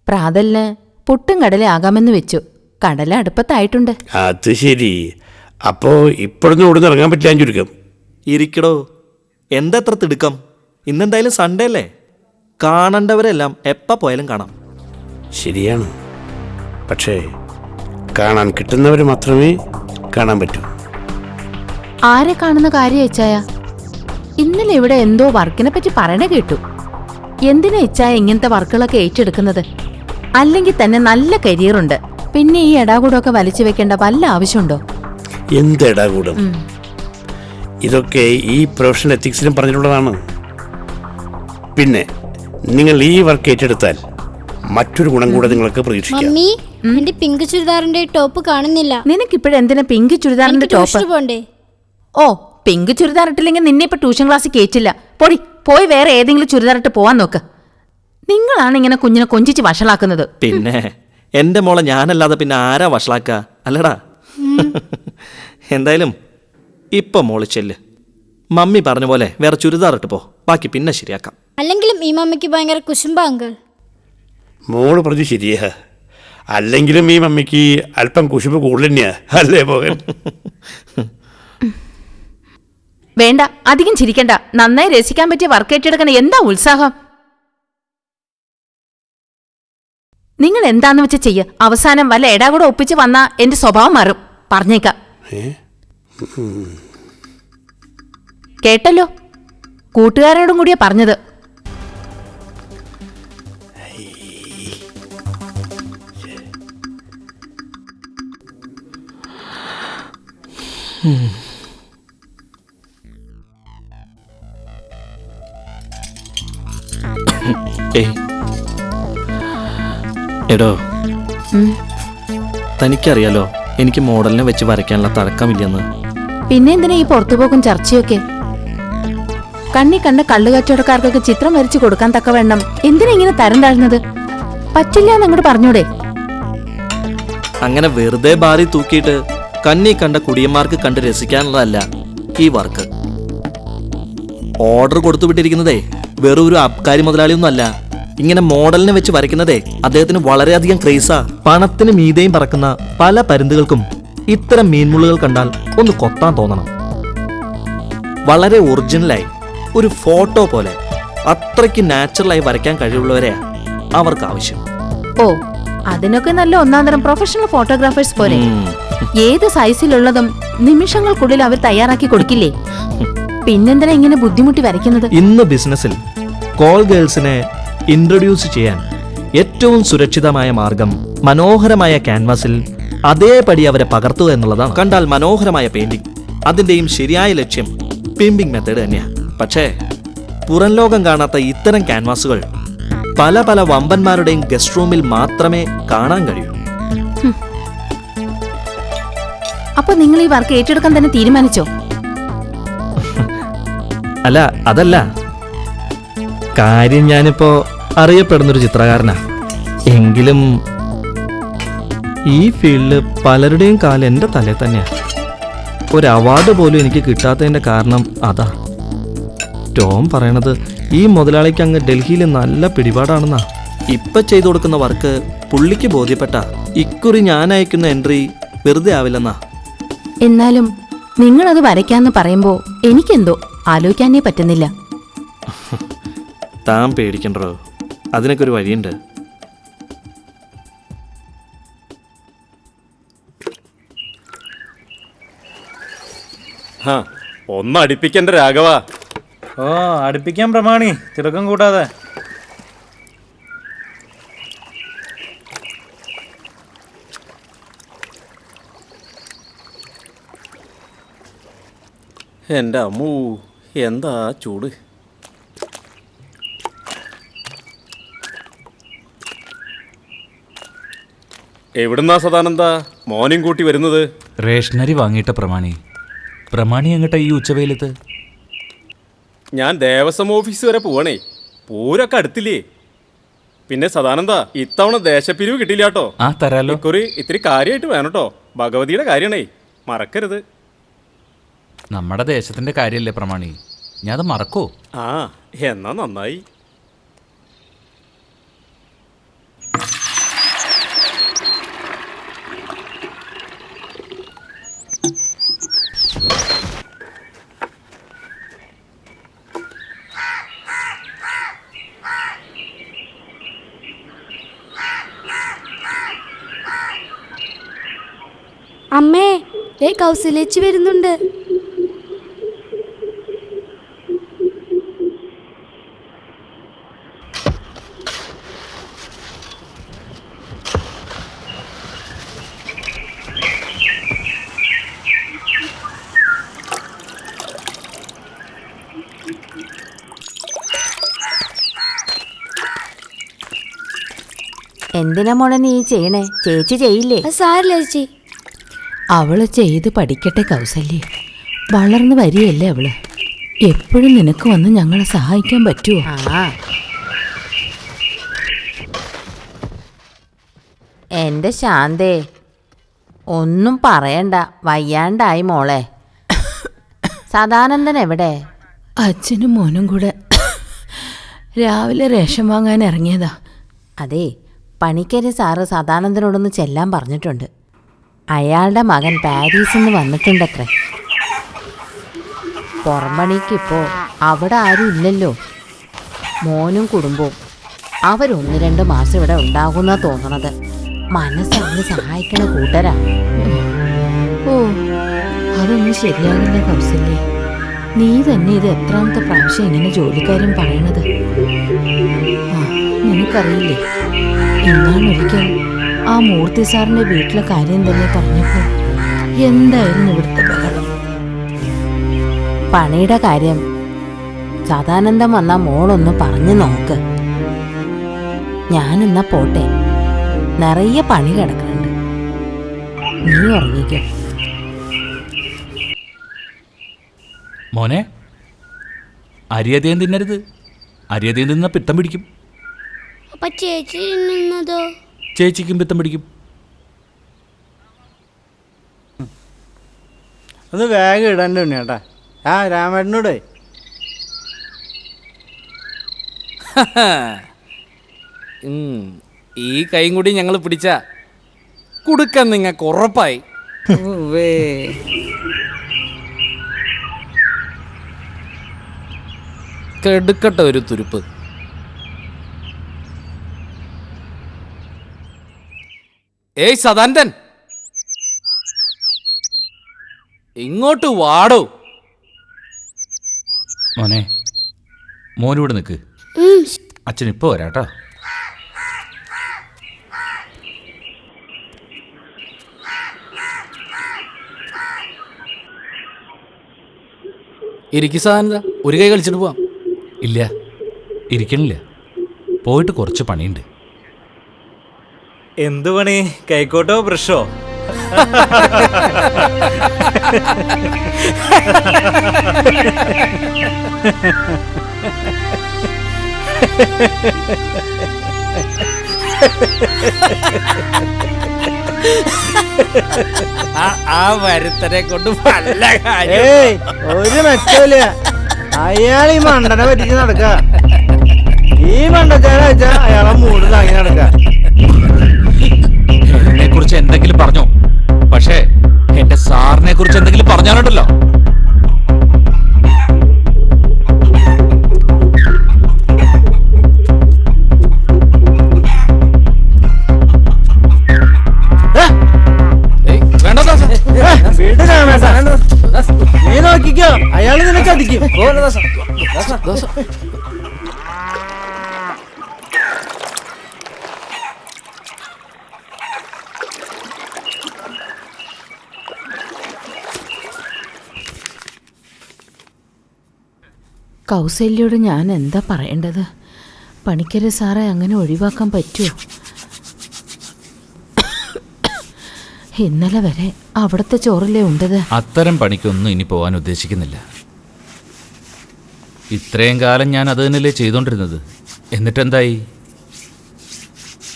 പ്രാതലിന് പുട്ടും കടല ആകാമെന്ന് വെച്ചു. കടല അടുപ്പത്തായിട്ടുണ്ട്. അത് ശരി. അപ്പോ ഇപ്പോഴൊന്നും ഇവിടെ നിന്ന് ഇറങ്ങാൻ പറ്റില്ല. ചുരുക്കം ഇരിക്കടോ. എന്താ എത്ര തിടുക്കം? ഇന്നെന്തായാലും സൺഡേ അല്ലേ? കാണേണ്ടവരെല്ലാം എപ്പോൾ പോയാലും കാണാം. ശരിയാണ്. പക്ഷേ കാണാൻ കിട്ടുന്നവർ മാത്രമേ കാണാൻ പറ്റൂ. ആരെ കാണുന്ന കാര്യം ഇച്ചായ? ഇന്നലെ ഇവിടെ എന്തോ വർക്കിനെ പറ്റി പറയണ കേട്ടു. എന്തിനാ ഇച്ചായ ഇങ്ങനത്തെ വർക്കുകളൊക്കെ ഏറ്റെടുക്കുന്നത്? അല്ലെങ്കിൽ തന്നെ നല്ല കരിയറുണ്ട്. പിന്നെ ഈ എടാകൂടമൊക്കെ വലിച്ചു വെക്കേണ്ട വല്ല ആവശ്യമുണ്ടോ? എന്ത് എടാകൂടം? ഇതൊക്കെ ഈ പ്രൊഫഷണൽ എത്തിക്സിലും പറഞ്ഞിട്ടുള്ളതാണ്. പിന്നെ നിങ്ങൾ ഈ വർക്ക് ഏറ്റെടുത്താൽ മറ്റൊരു ഗുണം കൂടെ നിങ്ങൾക്ക് പ്രതീക്ഷിക്കാം. മമ്മി, എന്റെ പിങ്ക് ചുരിദാറിന്റെ ടോപ്പ് കാണുന്നില്ല. നിനക്കിപ്പോഴെന്തിനാ പിങ്ക് ചുരിദാറിന്റെ ടോപ്പ്? പോണ്ടേ? ഓ, പിങ്ക് ചുരിദാർ ഇട്ടില്ലെങ്കിൽ നിന്നെ ഇപ്പൊ ട്യൂഷൻ ക്ലാസ്സിൽ കേറ്റില്ല. പോയി വേറെ ഏതെങ്കിലും ചുരിദാർ ഇട്ട് പോവാൻ നോക്ക്. നിങ്ങളാണ് ഇങ്ങനെ കുഞ്ഞിനെ കൊഞ്ചിച്ച് വഷളാക്കുന്നത്. പിന്നെ എൻ്റെ മോളെ ഞാനല്ലാതെ പിന്നെ ആരാ വഷളാക്ക? അല്ലടാ. എന്തായാലും ഇപ്പൊ മോള് ചെല്ല്. മമ്മി പറഞ്ഞ പോലെ വേറെ ചുരിദാർ ഇട്ട് പോ. ബാക്കി പിന്നെ ശരിയാക്കാം. അല്ലെങ്കിലും ഈ മമ്മിക്ക് ഭയങ്കര കുശുമ്പ അങ്കിൾ. മോള് പറഞ്ഞു ശരിയാ. അല്ലെങ്കിലും ഈ മമ്മിക്ക് അല്പം കുശുമ്പ് കൂടുതൽ തന്നെയാ, അല്ലേ മോഹൻ? വേണ്ട, അധികം ചിരിക്കണ്ട. നന്നായി രസിക്കാൻ പറ്റിയ വർക്ക് ഏറ്റെടുക്കണ എന്താ ഉത്സാഹം? നിങ്ങൾ എന്താന്ന് വെച്ച് ചെയ്യ. അവസാനം വല്ല എടാ കൂടെ ഒപ്പിച്ച് വന്നാ എന്റെ സ്വഭാവം മാറും. പറഞ്ഞേക്കാം. കേട്ടല്ലോ, കൂട്ടുകാരോടും കൂടിയാ പറഞ്ഞത്. ഏയ് എടോ, തനിക്കറിയാലോ എനിക്ക് മോഡലിനെ വെച്ച് വരയ്ക്കാനുള്ള തഴക്കമില്ലെന്ന്. പിന്നെ എന്തിനാ ഈ പുറത്തുപോക്കും ചർച്ചയൊക്കെ? കണ്ണി കണ്ട കള്ളുകച്ചവടക്കാർക്കൊക്കെ ചിത്രം വരച്ചു കൊടുക്കാൻ തക്കവണ്ണം എന്തിനാ ഇങ്ങനെ തരം താഴ്ന്നത്? പറ്റില്ല എന്നങ്ങോട്ട് പറഞ്ഞൂടെ? അങ്ങനെ വെറുതെ ബാറി തൂക്കിയിട്ട് കണ്ണി കണ്ട കുടിയന്മാർക്ക് കണ്ട് രസിക്കാനുള്ളതല്ല ഈ വർക്ക്. ഓർഡർ കൊടുത്തു വിട്ടിരിക്കുന്നതേ വെറും ഒരു അബ്കാരി മുതലാളിയൊന്നും അല്ല. ഇങ്ങനെ മോഡലിനെ വെച്ച് വരയ്ക്കുന്നതേ അദ്ദേഹത്തിന് വളരെയധികം ക്രേസാ. പണത്തിന് മീതെയും പറക്കുന്ന പല പരുന്തുകൾക്കും ഇത്തരം മീൻമുള്ളുകൾ കണ്ടാൽ ഒന്ന് കൊത്താൻ തോന്നണം. വളരെ ഒറിജിനലായി ഒരു ഫോട്ടോ പോലെ അത്രയ്ക്ക് നാച്ചുറലായി വരയ്ക്കാൻ കഴിവുള്ളവരെയാ അവർക്ക് ആവശ്യം. ഓ, അതിനൊക്കെ നല്ല ഒന്നാന്തരം പ്രൊഫഷണൽ ഫോട്ടോഗ്രാഫേഴ്സ് പോലെ ഏത് സൈസിലുള്ളതും നിമിഷങ്ങൾക്കുള്ളിൽ അവർ തയ്യാറാക്കി കൊടുക്കില്ലേ? പിന്നെന്തിനാ ഇങ്ങനെ ബുദ്ധിമുട്ടി വരയ്ക്കുന്നത്? ഇന്ന് ബിസിനസ്സിൽ കോൾ ഗേൾസിനെ ഇൻട്രൊഡ്യൂസ് ചെയ്യാൻ ഏറ്റവും സുരക്ഷിതമായ മാർഗം മനോഹരമായ ക്യാൻവാസിൽ അതേപടി അവരെ പകർത്തുക എന്നുള്ളതാണ്. കണ്ടാൽ മനോഹരമായ പെയിന്റിംഗ്, അതിന്റെയും ശരിയായ ലക്ഷ്യം പിമ്പിംഗ് മെത്തേഡ് തന്നെയാണ്. പക്ഷേ പുറം ലോകം കാണാത്ത ഇത്തരം ക്യാൻവാസുകൾ പല പല വമ്പന്മാരുടെയും ഗസ്റ്റ് റൂമിൽ മാത്രമേ കാണാൻ കഴിയൂ. അപ്പൊ നിങ്ങൾ ഈ വർക്ക് ഏറ്റെടുക്കാൻ തന്നെ തീരുമാനിച്ചോ? അല്ല, അതല്ല കാര്യം. ഞാനിപ്പോ അറിയപ്പെടുന്നൊരു ചിത്രകാരനാ. എങ്കിലും ഈ ഫീൽഡില് പലരുടെയും കാലം എൻ്റെ തലയിൽ തന്നെയാ. ഒരു അവാർഡ് പോലും എനിക്ക് കിട്ടാത്തതിന്റെ കാരണം അതാ. ടോം പറയണത് ഈ മുതലാളിക്ക് അങ്ങ് ഡൽഹിയിൽ നല്ല പിടിപാടാണെന്നാ. ഇപ്പൊ ചെയ്തു കൊടുക്കുന്ന വർക്ക് പുള്ളിക്ക് ബോധ്യപ്പെട്ട ഇക്കുറി ഞാൻ അയക്കുന്ന എൻട്രി വെറുതെ ആവില്ലെന്നാ. എന്നാലും നിങ്ങളത് വരയ്ക്കാന്ന് പറയുമ്പോ എനിക്കെന്തോ ആലോചിക്കാനേ പറ്റുന്നില്ല. താൻ പേടിക്കണ്ടോ, അതിനൊക്കെ ഒരു വഴിയുണ്ട്. ഒന്ന് അടുപ്പിക്കണ്ട രാഘവ. ഓ, അടുപ്പിക്കാൻ പ്രമാണി, തിരക്കം കൂട്ടാതെ. എൻ്റെ അമ്മൂ, എന്താ ചൂട്. എവിടുന്നാ സദാനന്ദ മോർണിംഗ് കൂട്ടി വരുന്നത്? റേഷനറി വാങ്ങിയിട്ട പ്രമാണി എങ്ങട്ടാ ഈ ഉച്ചവെയിലത്ത്? ഞാൻ ദേവസ്വം ഓഫീസ് വരെ പോവണേ. പൂരൊക്കെ അടുത്തില്ലേ? പിന്നെ സദാനന്ദ, ഇത്തവണ ദേശപ്പിരിവ് കിട്ടില്ല കേട്ടോ. ആ, തരാലോ. ഇക്കുറി ഇത്തിരി കാര്യമായിട്ട് വേണം കേട്ടോ. ഭഗവതിയുടെ കാര്യമാണേ, മറക്കരുത്. നമ്മുടെ ദേശത്തിന്റെ കാര്യമല്ലേ പ്രമാണി, ഞാൻ അത് മറക്കോ? ആ, എന്നാ നന്നായി. അമ്മേ, കൗസലേച്ചി വരുന്നുണ്ട്. എന്തിനാ മോളെ നീ ചെയ്യണേ? ചേച്ചി ചെയ്യില്ലേ? സാരില്ല ചേച്ചി. അവള് ചെയ്ത് പഠിക്കട്ടെ കൗസല്യ. വളർന്നു വരികയല്ലേ അവള്. എപ്പോഴും നിനക്ക് വന്ന് ഞങ്ങളെ സഹായിക്കാൻ പറ്റുമോ? എന്റെ ശാന്തേ, ഒന്നും പറയണ്ട, വയ്യാണ്ടായി മോളെ. സദാനന്ദൻ എവിടെ? അച്ഛനും മോനും കൂടെ രാവിലെ റേഷൻ വാങ്ങാൻ ഇറങ്ങിയതാ. അതെ, പണിക്കര് സാറ് സദാനന്ദനോടൊന്ന് ചെല്ലാൻ പറഞ്ഞിട്ടുണ്ട്. അയാളുടെ മകൻ പാരീസിൽ നിന്ന് വന്നിട്ടുണ്ടത്രേ. പുറംപണിക്കിപ്പോ അവിടെ ആരും ഇല്ലല്ലോ. മോനും കുടുംബവും അവരൊന്ന് 2 മാസം ഇവിടെ ഉണ്ടാകുന്ന തോന്നണത്. മനസ്സറിഞ്ഞ് സഹായിക്കണ കൂട്ടരാ. ഓ, അതൊന്നും ശരിയാകില്ല കൗസല്യ. നീ തന്നെ ഇത് എത്രാമത്തെ പ്രാവശ്യം ഇങ്ങനെ ജോലിക്കാരും പറയണത്? ആ, നിനക്കറിയില്ലേ, ഇന്നാളൊരിക്കൽ ആ മൂർത്തി സാറിന്റെ വീട്ടിലെ കാര്യം തന്നെ പറഞ്ഞപ്പോ എന്തായിരുന്നു ഇവിടുത്തെ ബഹളം. പണിയുടെ കാര്യം സദാനന്ദം വന്നാ മോളൊന്ന് പറഞ്ഞു നോക്ക്. ഞാനെന്നാ പോട്ടെ, നിറയെ പണി കിടക്കുന്നുണ്ട്. നീ ഉറങ്ങിക്കോ. മോനെ, അരിയധികം തിന്നരുത്. അരിയധികം തിന്നാ പിത്തം പിടിക്കും. അപ്പൊ ചേച്ചി തിന്നുന്നതോ? ചേച്ചിക്കും പിത്തം പിടിക്കും. അത് വേഗം ഇടണ്ട ഉണ്ണിയേട്ടാ. ആ രാമേട്ടനോടെ ഈ കൈയും കൂടി ഞങ്ങൾ പിടിച്ച കൊടുക്കാൻ നിങ്ങൾക്ക് ഉറപ്പായി. കെടുക്കട്ടെ ഒരു തുരുപ്പ്. ഏയ് സദാനന്ദൻ, ഇങ്ങോട്ട് വാടോ. മോനെ, മോനിവിടെ നിൽക്ക്. അച്ഛൻ ഇപ്പോൾ വരാട്ടോ. ഇരിക്കു സദാനന്ദ, ഒരു കൈ കളിച്ചിട്ട് പോവാം. ഇല്ല, ഇരിക്കണില്ല. പോയിട്ട് കുറച്ച് പണിയുണ്ട്. എന്തു പണി? കൈക്കോട്ടോ ബ്രഷോ? ആ വരുത്തനെ കൊണ്ട് നല്ല കാര്യം. ഒരു മെച്ചമില്ല. അയാൾ ഈ മണ്ടനെ പറ്റിച്ച് നടക്ക. ഈ മണ്ടച്ചാര വെച്ചാ അയാളെ മൂട് താങ്ങി നടക്ക. എന്നെ കുറിച്ച് എന്തെങ്കിലും പറഞ്ഞോ, പക്ഷേ എന്റെ സാറിനെ കുറിച്ച് എന്തെങ്കിലും പറഞ്ഞാലുണ്ടല്ലോ. നീ നോക്കിക്കോ, അയാൾ നിന്നെ ചതിക്കും. കൗസല്യോട് ഞാൻ എന്താ പറയേണ്ടത്? പണിക്കര് സാറെ അങ്ങനെ ഒഴിവാക്കാൻ പറ്റുമോ? ഇന്നലെ വരെ അവിടുത്തെ ചോറല്ലേ ഉണ്ടത്. അത്തരം പണിക്കൊന്നും ഇനി പോകാൻ ഉദ്ദേശിക്കുന്നില്ല. ഇത്രയും കാലം ഞാൻ അത് തന്നെയല്ലേ ചെയ്തുകൊണ്ടിരുന്നത്. എന്നിട്ടെന്തായി?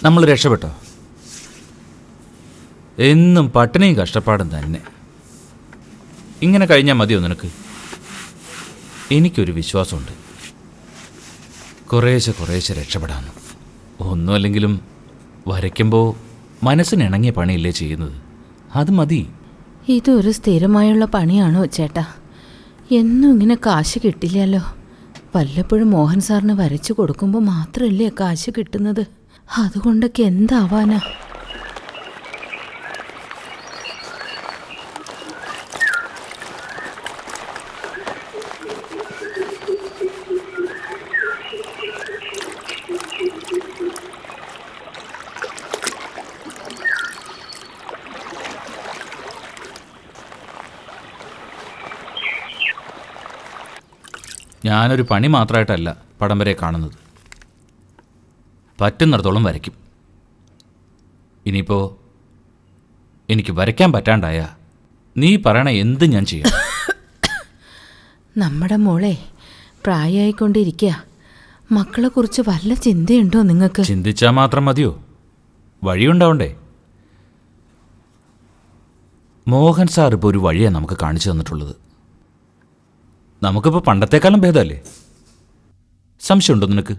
നമ്മൾ രക്ഷപ്പെട്ടോ? എന്നും പട്ടിണിയും കഷ്ടപ്പാടും തന്നെ. ഇങ്ങനെ കഴിഞ്ഞാൽ മതിയോ നിനക്ക്? എനിക്കൊരു വിശ്വാസമുണ്ട്, കുറേശ്ശെ രക്ഷപ്പെടാമെന്ന്. ഒന്നുമല്ലെങ്കിലും വരയ്ക്കുമ്പോൾ മനസ്സിനിണങ്ങിയ പണിയല്ലേ ചെയ്യുന്നത്, അത് മതി. ഇതൊരു സ്ഥിരമായുള്ള പണിയാണോ ചേട്ടാ? എന്നും ഇങ്ങനെ കാശ് കിട്ടില്ലല്ലോ. വല്ലപ്പോഴും മോഹൻ സാറിന് വരച്ചു കൊടുക്കുമ്പോൾ മാത്രമല്ലേ കാശ് കിട്ടുന്നത്. അതുകൊണ്ടൊക്കെ എന്താവാനാ? ഞാനൊരു പണി മാത്രമായിട്ടല്ല പടം വരെ കാണുന്നത്. പറ്റുന്നിടത്തോളം വരയ്ക്കും. ഇനിയിപ്പോൾ എനിക്ക് വരയ്ക്കാൻ പറ്റാണ്ടായ നീ പറയണ എന്ത് ഞാൻ ചെയ്യാം. നമ്മുടെ മോളെ പ്രായമായിക്കൊണ്ടിരിക്കുക. മക്കളെക്കുറിച്ച് വല്ല ചിന്തയുണ്ടോ നിങ്ങൾക്ക്? ചിന്തിച്ചാൽ മാത്രം മതിയോ? വഴിയുണ്ടാവണ്ടേ? മോഹൻ സാർ ഇപ്പോൾ ഒരു വഴിയാണ് നമുക്ക് കാണിച്ചു തന്നിട്ടുള്ളത്. നമുക്കിപ്പോൾ പണ്ടത്തെക്കാളും ഭേദമല്ലേ? സംശയമുണ്ടോ നിനക്ക്?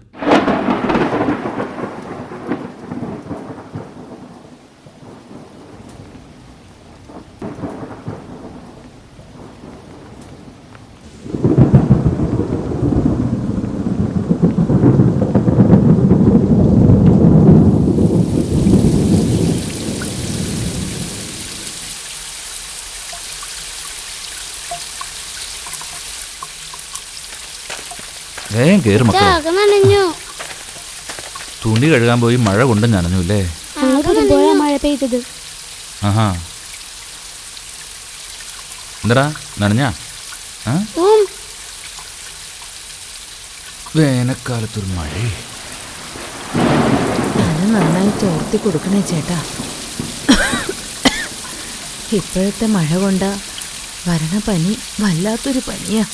വേഗം കയറി മക്കളെ. തുണി കഴുകാൻ പോയി മഴ കൊണ്ട് നനഞ്ഞൂല്ലേ? മഴ പെയ്തത്. ആഹാ, എന്താ നനഞ്ഞാ? വേനൽക്കാലത്തൊരു മഴ. നന്നായി തോർത്തി കൊടുക്കണേ ചേട്ടാ. ഇപ്പോഴത്തെ മഴ കൊണ്ട വരണ പനി വല്ലാത്തൊരു പനിയാ.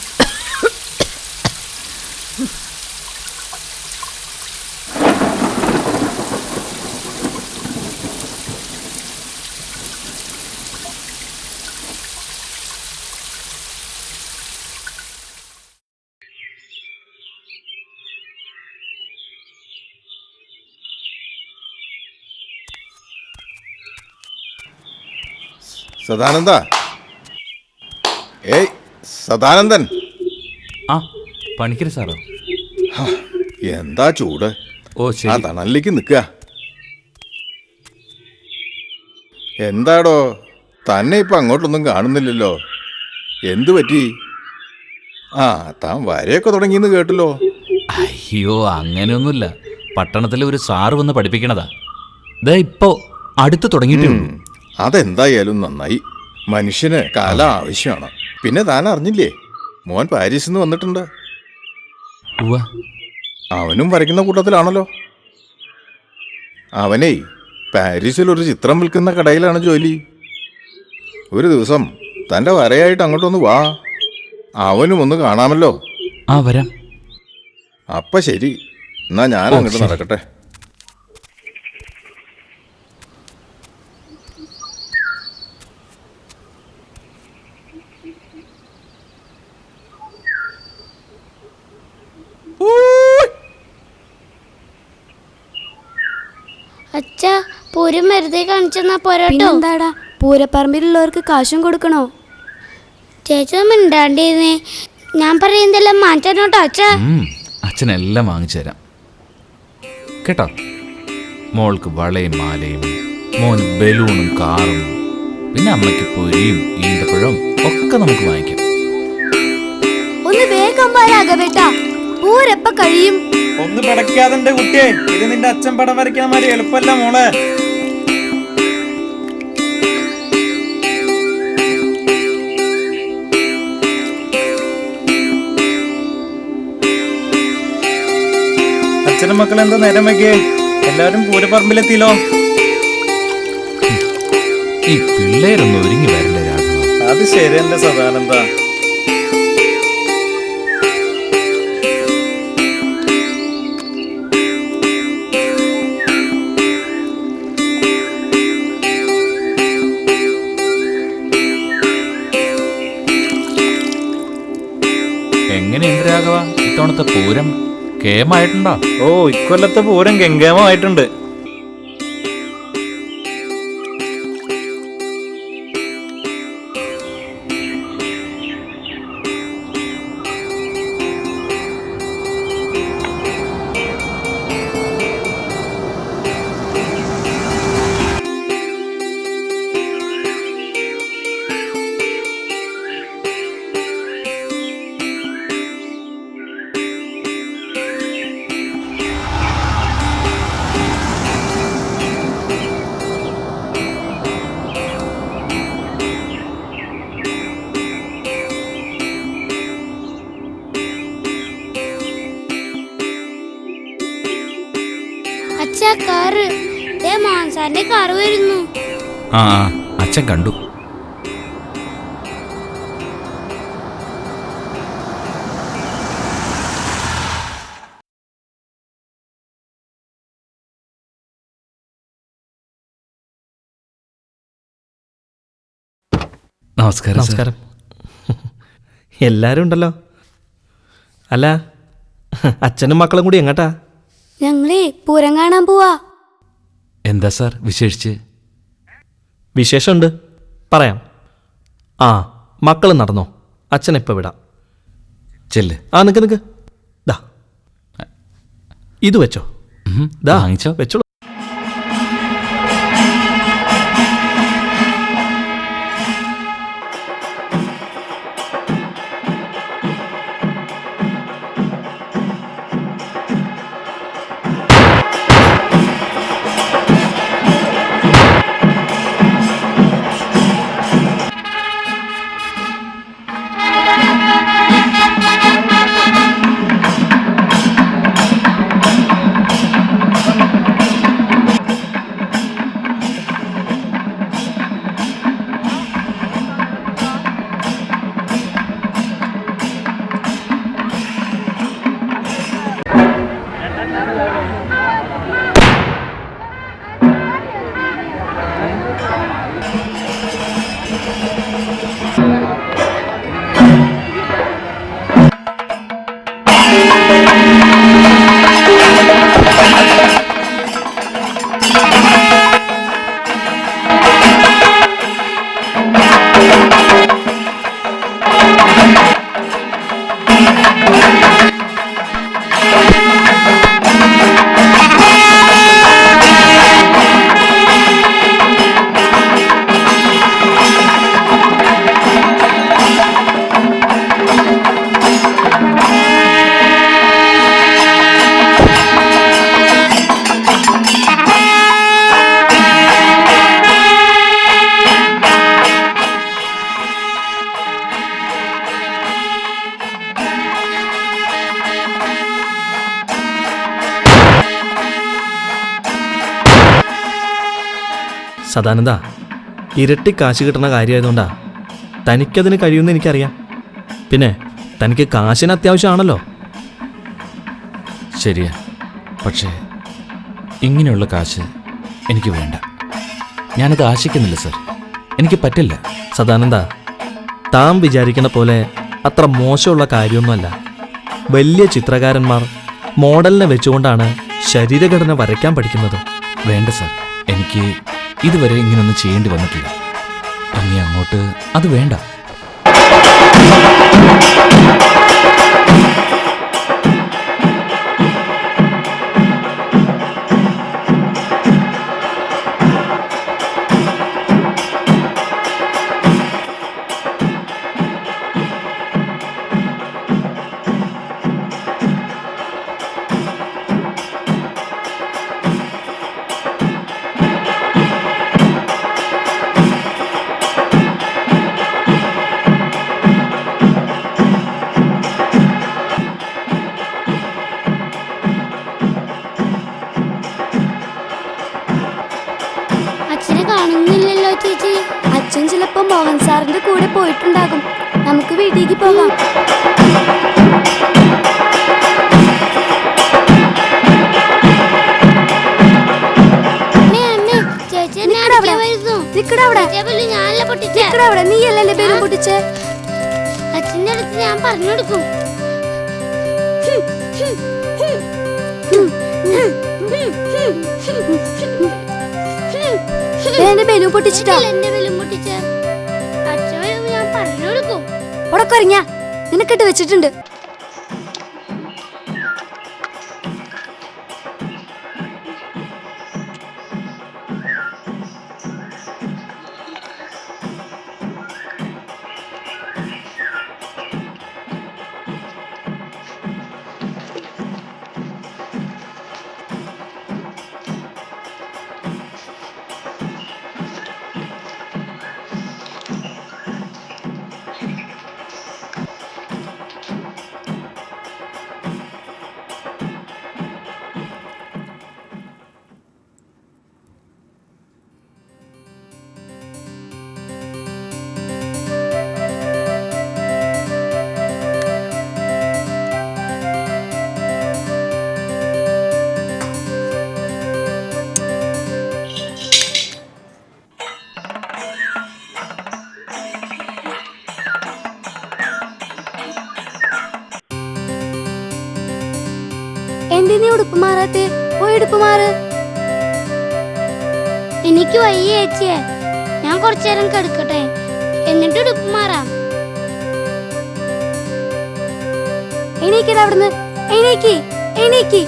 സദാനന്ദ, ഏയ് സദാനന്ദൻ. ആ പണിക്കര് സാറോ? എന്താ ചൂട്! ഓ ആ തണലിലേക്ക് നിൽക്കുക. എന്താടോ തന്നെ ഇപ്പൊ അങ്ങോട്ടൊന്നും കാണുന്നില്ലല്ലോ, എന്തു പറ്റി? ആ താൻ വരെയൊക്കെ തുടങ്ങിയെന്ന് കേട്ടല്ലോ. അയ്യോ അങ്ങനെയൊന്നുമില്ല, പട്ടണത്തിലെ ഒരു സാറ് വന്ന് പഠിപ്പിക്കണതാ. ദേ ഇപ്പോ അടുത്ത് തുടങ്ങിയിട്ടേ ഉള്ളൂ. അതെന്തായാലും നന്നായി. മനുഷ്യന് കാലം ആവശ്യമാണ്. പിന്നെ താൻ അറിഞ്ഞില്ലേ, മോൻ പാരീസിൽ നിന്ന് വന്നിട്ടുണ്ട്. അവനും വരയ്ക്കുന്ന കൂട്ടത്തിലാണല്ലോ. അവനേ പാരീസിൽ ഒരു ചിത്രം വിൽക്കുന്ന കടയിലാണ് ജോലി. ഒരു ദിവസം തൻ്റെ വരയായിട്ട് അങ്ങോട്ടൊന്ന് വാ, അവനും ഒന്ന് കാണാമല്ലോ. ആ വരാം. അപ്പൊ ശരി, എന്നാ ഞാൻ അങ്ങോട്ട് നടക്കട്ടെ. അച്ഛാ, പൂരം വെറുതെ കാണിച്ചെന്നാ പോരാട്ടോ. എന്താടാ, പൂരപ്പറമ്പിലുള്ളവർക്ക് കാശും കൊടുക്കണോ? ചേച്ചി മിണ്ടാണ്ടിരുന്നേ, ഞാൻ പറയുന്നതെല്ലാം മാറ്റാനോട്ടോ അച്ഛാ. അച്ഛനെല്ലാം വാങ്ങിച്ചു തരാം കേട്ടോ. മോൾക്ക് വളയും മാലയും, മോന് ബലൂണും കാറും, പിന്നെ അമ്മയ്ക്ക് പൊരിയും ഈന്തപ്പഴവും ഒക്കെ നമുക്ക് വാങ്ങിക്കാം. ഒന്ന് വേഗം വരാകേട്ടാ, പൂരെപ്പ കഴിയും? ഒന്ന് പടക്കാതെ കുട്ടിയെ, ഇത് നിന്റെ അച്ഛൻ പടം വരയ്ക്കാൻ മാതിരി എളുപ്പമല്ല മോളെ. അച്ഛനും മക്കളും എന്താ നേരം വയ്ക്കേ? എല്ലാവരും പൂരപ്പറമ്പിലെത്തിയില്ലോ. ഈ പിള്ളേരൊന്നും ഒരുങ്ങി വരണ്ടേ രാഘവ? അത് ശരി എന്റെ സദാനന്ദ. എങ്ങനെയുണ്ട് രാഘവ ഇത്തവണത്തെ പൂരം? കേമായിട്ടുണ്ടോ? ഓ, ഇക്കൊല്ലത്തെ പൂരം ഗംഗേമമായിട്ടുണ്ട്. അച്ഛാ, കാറ് മാൻസാറിന്റെ കാറ് വരുന്നു. ആ അച്ഛൻ കണ്ടു. നമസ്കാരം. നമസ്കാരം. എല്ലാരും ഉണ്ടല്ലോ. അല്ല, അച്ഛനും മക്കളും കൂടി എങ്ങട്ടാ? ഞങ്ങളേ പൂരം കാണാൻ പോവാ. എന്താ സാർ വിശേഷിച്ച്? വിശേഷമുണ്ട്, പറയാം. ആ, മക്കൾ നടന്നോ, അച്ഛനെപ്പോൾ വിടാം. ചെല്ല്. ആ നിക്ക് ദാ ഇത് വെച്ചോ. ദാ വാങ്ങിച്ചോ, വെച്ചോളൂ. സദാനന്ദ, ഇരട്ടി കാശ് കിട്ടുന്ന കാര്യമായതുകൊണ്ടാ തനിക്കതിന് കഴിയുമെന്ന് എനിക്കറിയാം. പിന്നെ തനിക്ക് കാശിന് അത്യാവശ്യമാണല്ലോ. ശരിയാ, പക്ഷേ ഇങ്ങനെയുള്ള കാശ് എനിക്ക് വേണ്ട. ഞാനത് ആശിക്കുന്നില്ല സർ, എനിക്ക് പറ്റില്ല. സദാനന്ദ, താൻ വിചാരിക്കുന്ന പോലെ അത്ര മോശമുള്ള കാര്യമൊന്നുമല്ല. വലിയ ചിത്രകാരന്മാർ മോഡലിനെ വെച്ചുകൊണ്ടാണ് ശരീരഘടന വരയ്ക്കാൻ പഠിക്കുന്നത്. വേണ്ട സർ, എനിക്ക് ഇതുവരെ ഇങ്ങനൊന്നും ചെയ്യേണ്ടി വന്നിട്ടില്ല. ഇനി അങ്ങോട്ട് അത് വേണ്ട. അച്ഛനെ കാണുന്നില്ലല്ലോ ചേച്ചി. അച്ഛൻ ചിലപ്പോ മോഹൻ സാറിന്റെ കൂടെ പോയിട്ടുണ്ടാകും. നമുക്ക് വീട്ടിലേക്ക് പോകാം. നീയല്ലേ ബലൂൺ പൊട്ടിച്ചേ? അച്ഛൻ്റെ അടുത്ത് ഞാൻ പറഞ്ഞു കൊടുക്കും. ബലൂൺ പൊട്ടിച്ചിട്ടാ എന്റെ ബലൂൺ പൊട്ടിച്ച അച്ഛൻ ഞാൻ പറഞ്ഞു കൊടുക്കും. ഉടക്കൊരങ്ങ നിനക്കിട്ട് വെച്ചിട്ടുണ്ട്. എന്തിനീ ഉടുപ്പ് മാറാത്തെ? പോയി ഉടുപ്പ് മാറ്. എനിക്ക് വയ്യ ചേച്ചിയെ, ഞാൻ കുറച്ചേരം കിടക്കട്ടെ, എന്നിട്ട് ഉടുപ്പ് മാറാം. എണീക്കടാ അവിടുന്ന്, എണീക്ക് എണീക്ക്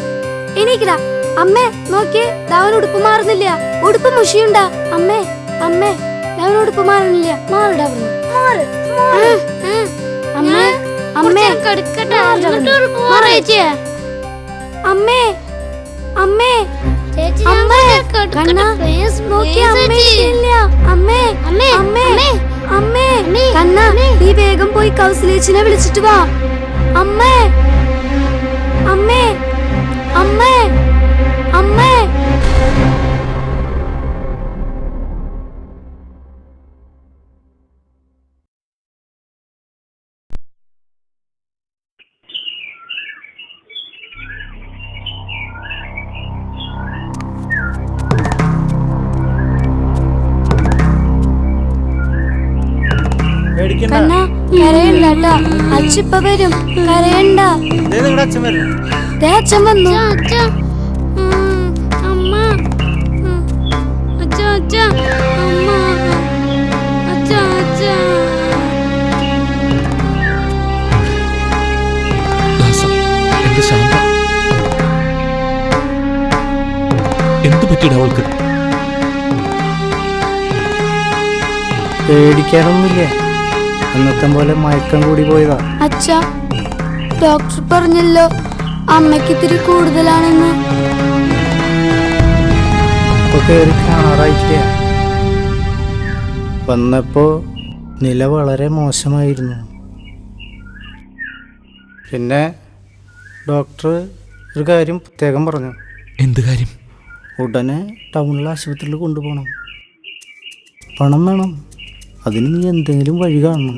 എണീക്കടാ. അമ്മേ നോക്കിയേ, അവൻ ഉടുപ്പ് മാറുന്നില്ല. ഉടുപ്പ് മുഷിയുണ്ടാ? അമ്മേ അമ്മേ, അവൻ ഉടുപ്പ് മാറുന്നില്ല. മാറിടാ അവിടുന്ന്, മാറ്. അമ്മേ അമ്മേ കിടക്കട്ടെ, ഉടുപ്പ് മാറാ ചേച്ചിയെ. അമ്മേ അമ്മേ അമ്മേ കണ്ണാ നോക്കിയേ, അമ്മേ അമ്മേ അമ്മേ അമ്മേ കണ്ണാ, നീ വേഗം പോയി കൗസലേച്ചിനെ വിളിച്ചിട്ട് വാ. അമ്മേ അമ്മേ അമ്മേ അമ്മേ. കണ്ണാ കരയണ്ട, അച്ഛപ്പ വരും, കരയണ്ട. അച്ഛൻ വന്നു. അമ്മ അച്ഛ അച്ഛ അമ്മ അച്ഛ അച്ഛ. എന്ത് പറ്റിയിട അവൾക്ക്? പേടിക്കാനൊന്നുമില്ല, അന്നത്തെ പോലെ മയക്കം കൂടി പോയതാ. അച്ഛാ, ഡോക്ടർ പറഞ്ഞല്ലോ അമ്മയ്ക്ക് ഇത്തിരി കൂടുതലാണെന്ന്. കേറി കാണാറായിട്ടില്ല. വന്നപ്പോ നില വളരെ മോശമായിരുന്നു. പിന്നെ ഡോക്ടർ ഒരു കാര്യം പ്രത്യേകം പറഞ്ഞു. എന്ത് കാര്യം? ഉടനെ ടൗണിലെ ആശുപത്രിയിൽ കൊണ്ടുപോകണം. പണം വേണം, അതിന് നീ എന്തെങ്കിലും വഴി കാണണം.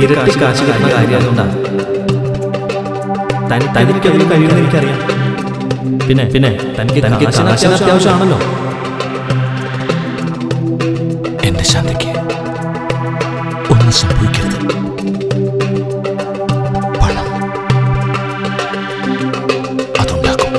ഇരട്ടി കാശ് കിട്ടുന്ന കാര്യമായതുകൊണ്ടാണ്. തനിക്കതിൽ കഴിയുമെന്ന് എനിക്കറിയാം. പിന്നെ തനിക്ക് അത്യാവശ്യമാണല്ലോ. എന്റെ ശാന്തയ്ക്ക് ഒന്നും സംഭവിക്കരുത്. പണം അതുണ്ടാക്കും.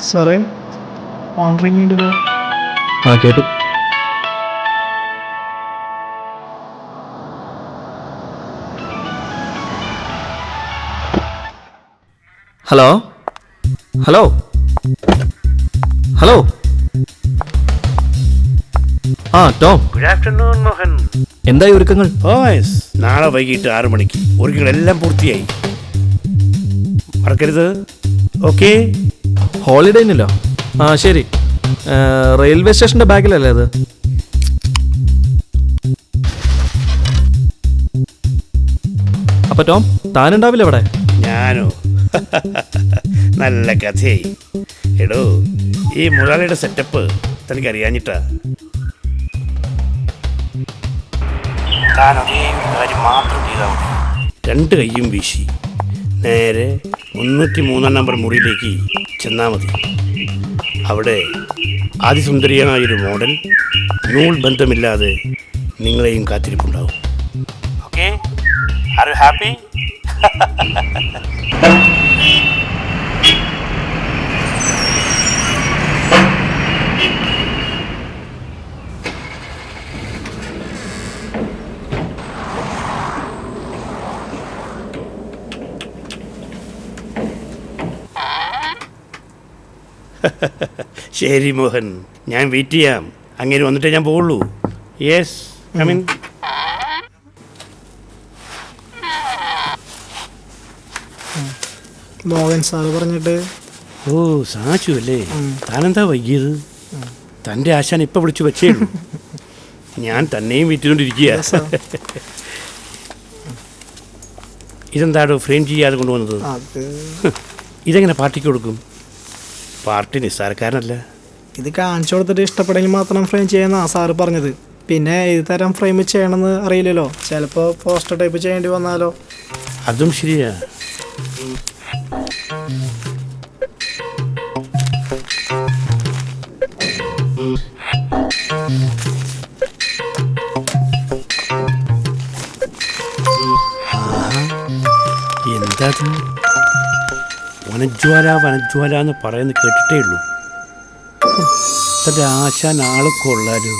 സാറേ, ഓൺറിങ്. ആ കേട്ടു. ഹലോ ഹലോ ഹലോ ആ ടോം. Good afternoon Mohan. എന്തായി ഒരുക്കങ്ങൾ? നാളെ വൈകിട്ട് 6 മണിക്ക് ഒരുക്കങ്ങളെല്ലാം പൂർത്തിയായി. മറക്കരുത്. ഓക്കെ. ഹോളിഡേയിനല്ലോ. ആ ശരി. റെയിൽവേ സ്റ്റേഷന്റെ ബാക്കിലല്ലേ അത്? അപ്പൊ ടോം താനുണ്ടാവില്ല അവിടെ? ഞാനോ? നല്ല കഥയായി. എടോ, ഈ മുതലാളിയുടെ സെറ്റപ്പ് തനിക്ക് അറിയാഞ്ഞിട്ടാ. താൻ ഒരേ കാര്യം മാത്രം ചെയ്താൽ മതി. 2 കൈയും വീശി നേരെ 303 നമ്പർ മുറിയിലേക്ക് ചെന്നാൽ മതി. അവിടെ അതിസുന്ദരിയായൊരു മോഡൽ നൂൽ ബന്ധമില്ലാതെ നിങ്ങളെയും കാത്തിരിപ്പുണ്ടാവും. ഓക്കെ? Are you happy? ശരി മോഹൻ, ഞാൻ വെയിറ്റ് ചെയ്യാം. അങ്ങനെ വന്നിട്ടേ ഞാൻ പോവുള്ളൂ. Yes, come in. മോഹൻ സാറ് പറഞ്ഞിട്ട്. ഓ, സാച്ചു അല്ലേ? താനെന്താ വൈകിയത്? തൻ്റെ ആശാൻ ഇപ്പം വിളിച്ചു വെച്ചേ ഉള്ളൂ. ഞാൻ തന്നെയും വീട്ടിക്കൊണ്ടിരിക്കുക. ഇതെന്താടോ ഫ്രെയിം ചെയ്യാതെ കൊണ്ടുവന്നത്? ഇതെങ്ങനെ പാർട്ടിക്ക് കൊടുക്കും? പാർട്ടി നിസ്സാരക്കാരനല്ല. ഇത് കാണിച്ചു കൊടുത്തിട്ട് ഇഷ്ടപ്പെടുമെങ്കിൽ മാത്രം ഫ്രെയിം ചെയ്യാന്നാ സാറ് പറഞ്ഞത്. പിന്നെ ഏത് തരം ഫ്രെയിം ചെയ്യണമെന്ന് അറിയില്ലല്ലോ. ചിലപ്പോൾ പോസ്റ്റർ ടൈപ്പ് ചെയ്യേണ്ടി വന്നാലോ? അതും ശരിയാ. എന്താ വനജ്വാല വനജ്വാല എന്ന് പറയുന്നത് കേട്ടിട്ടേ ഉള്ളൂ. തൻ്റെ ആശാൻ ആളെ കൊള്ളാലോ.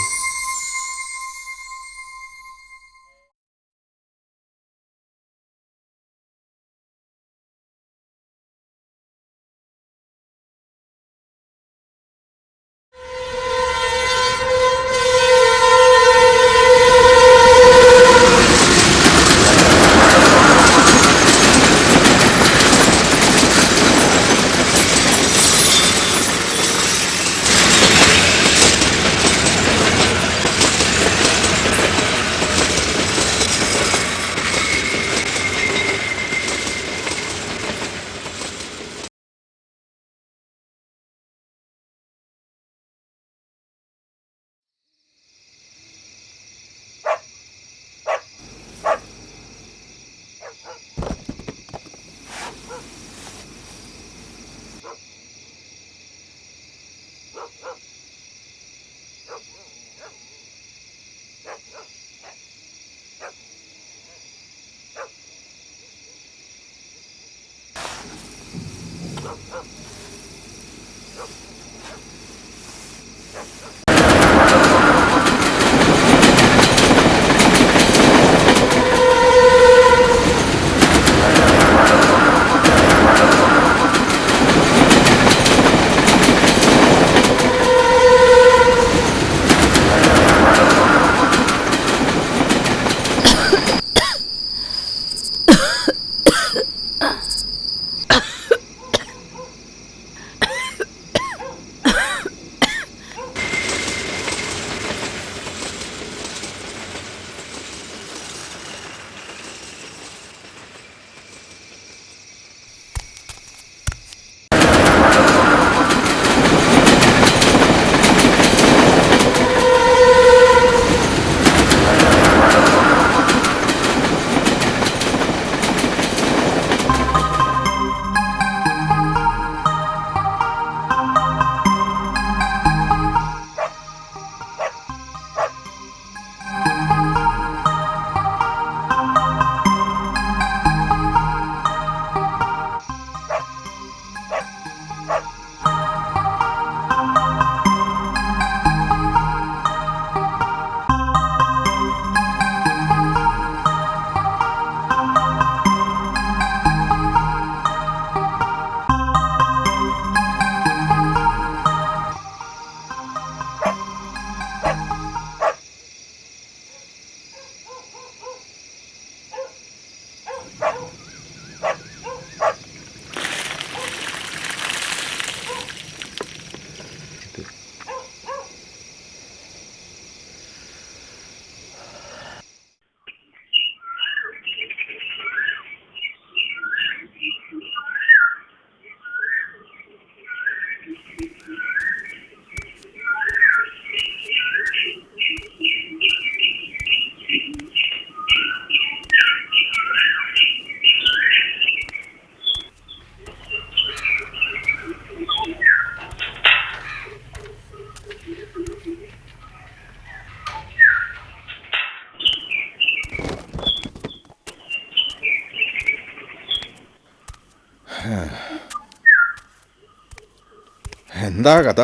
എന്താ കഥ?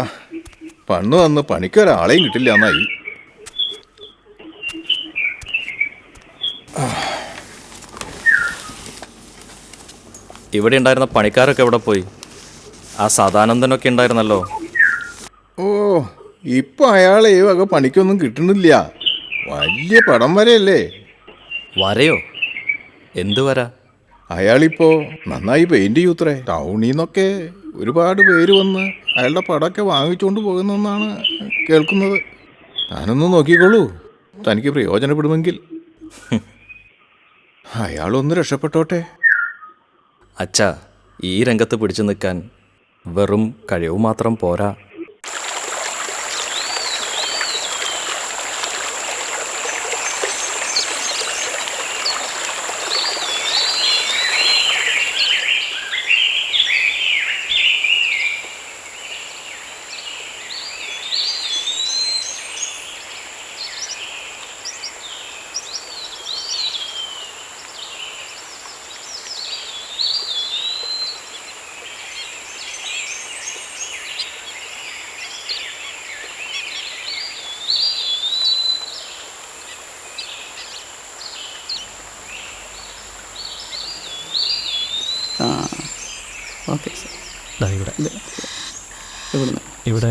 പണ്ണ് വന്ന് പണിക്കൊരാളെയും കിട്ടില്ല എന്നായി. ഇവിടെ ഉണ്ടായിരുന്ന പണിക്കാരൊക്കെ എവിടെ പോയി? ആ സദാനന്ദനൊക്കെ ഉണ്ടായിരുന്നല്ലോ. ഓ, ഇപ്പൊ അയാളെ ഈ വക പണിക്കൊന്നും കിട്ടണില്ല. വലിയ പടം വരെയല്ലേ. വരയോ? എന്തു വരാ? അയാളിപ്പോ നന്നായി പെയിന്റ് ചെയ്യൂത്രേ. ടൗണിൽ നിന്നൊക്കെ ഒരുപാട് പേര് വന്ന് അയാളുടെ പടമൊക്കെ വാങ്ങിച്ചുകൊണ്ട് പോകുന്നെന്നാണ് കേൾക്കുന്നത്. താനൊന്ന് നോക്കിക്കോളൂ, തനിക്ക് പ്രയോജനപ്പെടുമെങ്കിൽ. അയാളൊന്ന് രക്ഷപ്പെട്ടോട്ടെ. അച്ഛാ, ഈ രംഗത്ത് പിടിച്ചു നിൽക്കാൻ വെറും കഴിവ് മാത്രം പോരാ. Okay sir. ഇവിടെ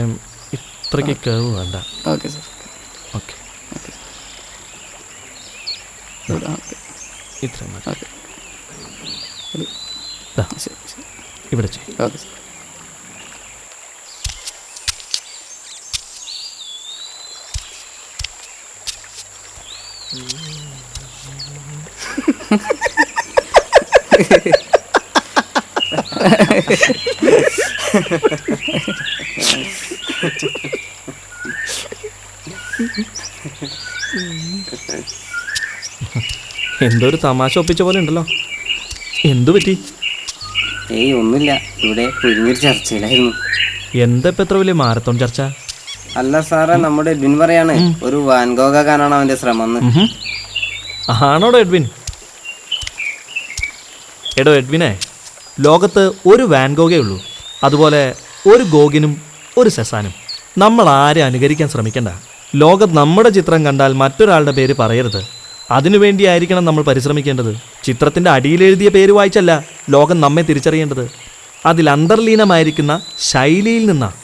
ഇത്രയ്ക്ക് കേവ് വേണ്ട. Okay sir. ഓക്കെ, ഇത്ര ഇവിടെ ചെയ്യും. Okay sir. എന്തോ ഒരു തമാശ ഒപ്പിച്ച പോലെ ഉണ്ടല്ലോ. എന്തു പറ്റി? ഏയ് ഒന്നുമില്ല, ഇവിടെ പുരിഞ്ഞൊരു ചർച്ചയിലായിരുന്നു. എന്താ ഇപ്പം എത്ര വലിയ മാരത്തോൺ ചർച്ച? അല്ല സാറേ, നമ്മുടെ എഡ്വിൻ പറയാണ് ഒരു വാൻഗോഗ കാണാൻ അവന്റെ ശ്രമം. ആണോടോ എഡ്വിൻ? എടോ എഡ്വിനെ, ലോകത്ത് ഒരു വാൻഗോഗേ ഉള്ളൂ. അതുപോലെ ഒരു ഗോഗിനും ഒരു സെസാനും. നമ്മൾ ആരെ അനുകരിക്കാൻ ശ്രമിക്കണ്ട. ലോകത്ത് നമ്മുടെ ചിത്രം കണ്ടാൽ മറ്റൊരാളുടെ പേര് പറയരുത്. അതിനുവേണ്ടിയായിരിക്കണം നമ്മൾ പരിശ്രമിക്കേണ്ടത്. ചിത്രത്തിൻ്റെ അടിയിലെഴുതിയ പേര് വായിച്ചല്ല ലോകം നമ്മെ തിരിച്ചറിയേണ്ടത്. അതിൽ അന്തർലീനമായിരിക്കുന്ന ശൈലിയിൽ നിന്നാണ്.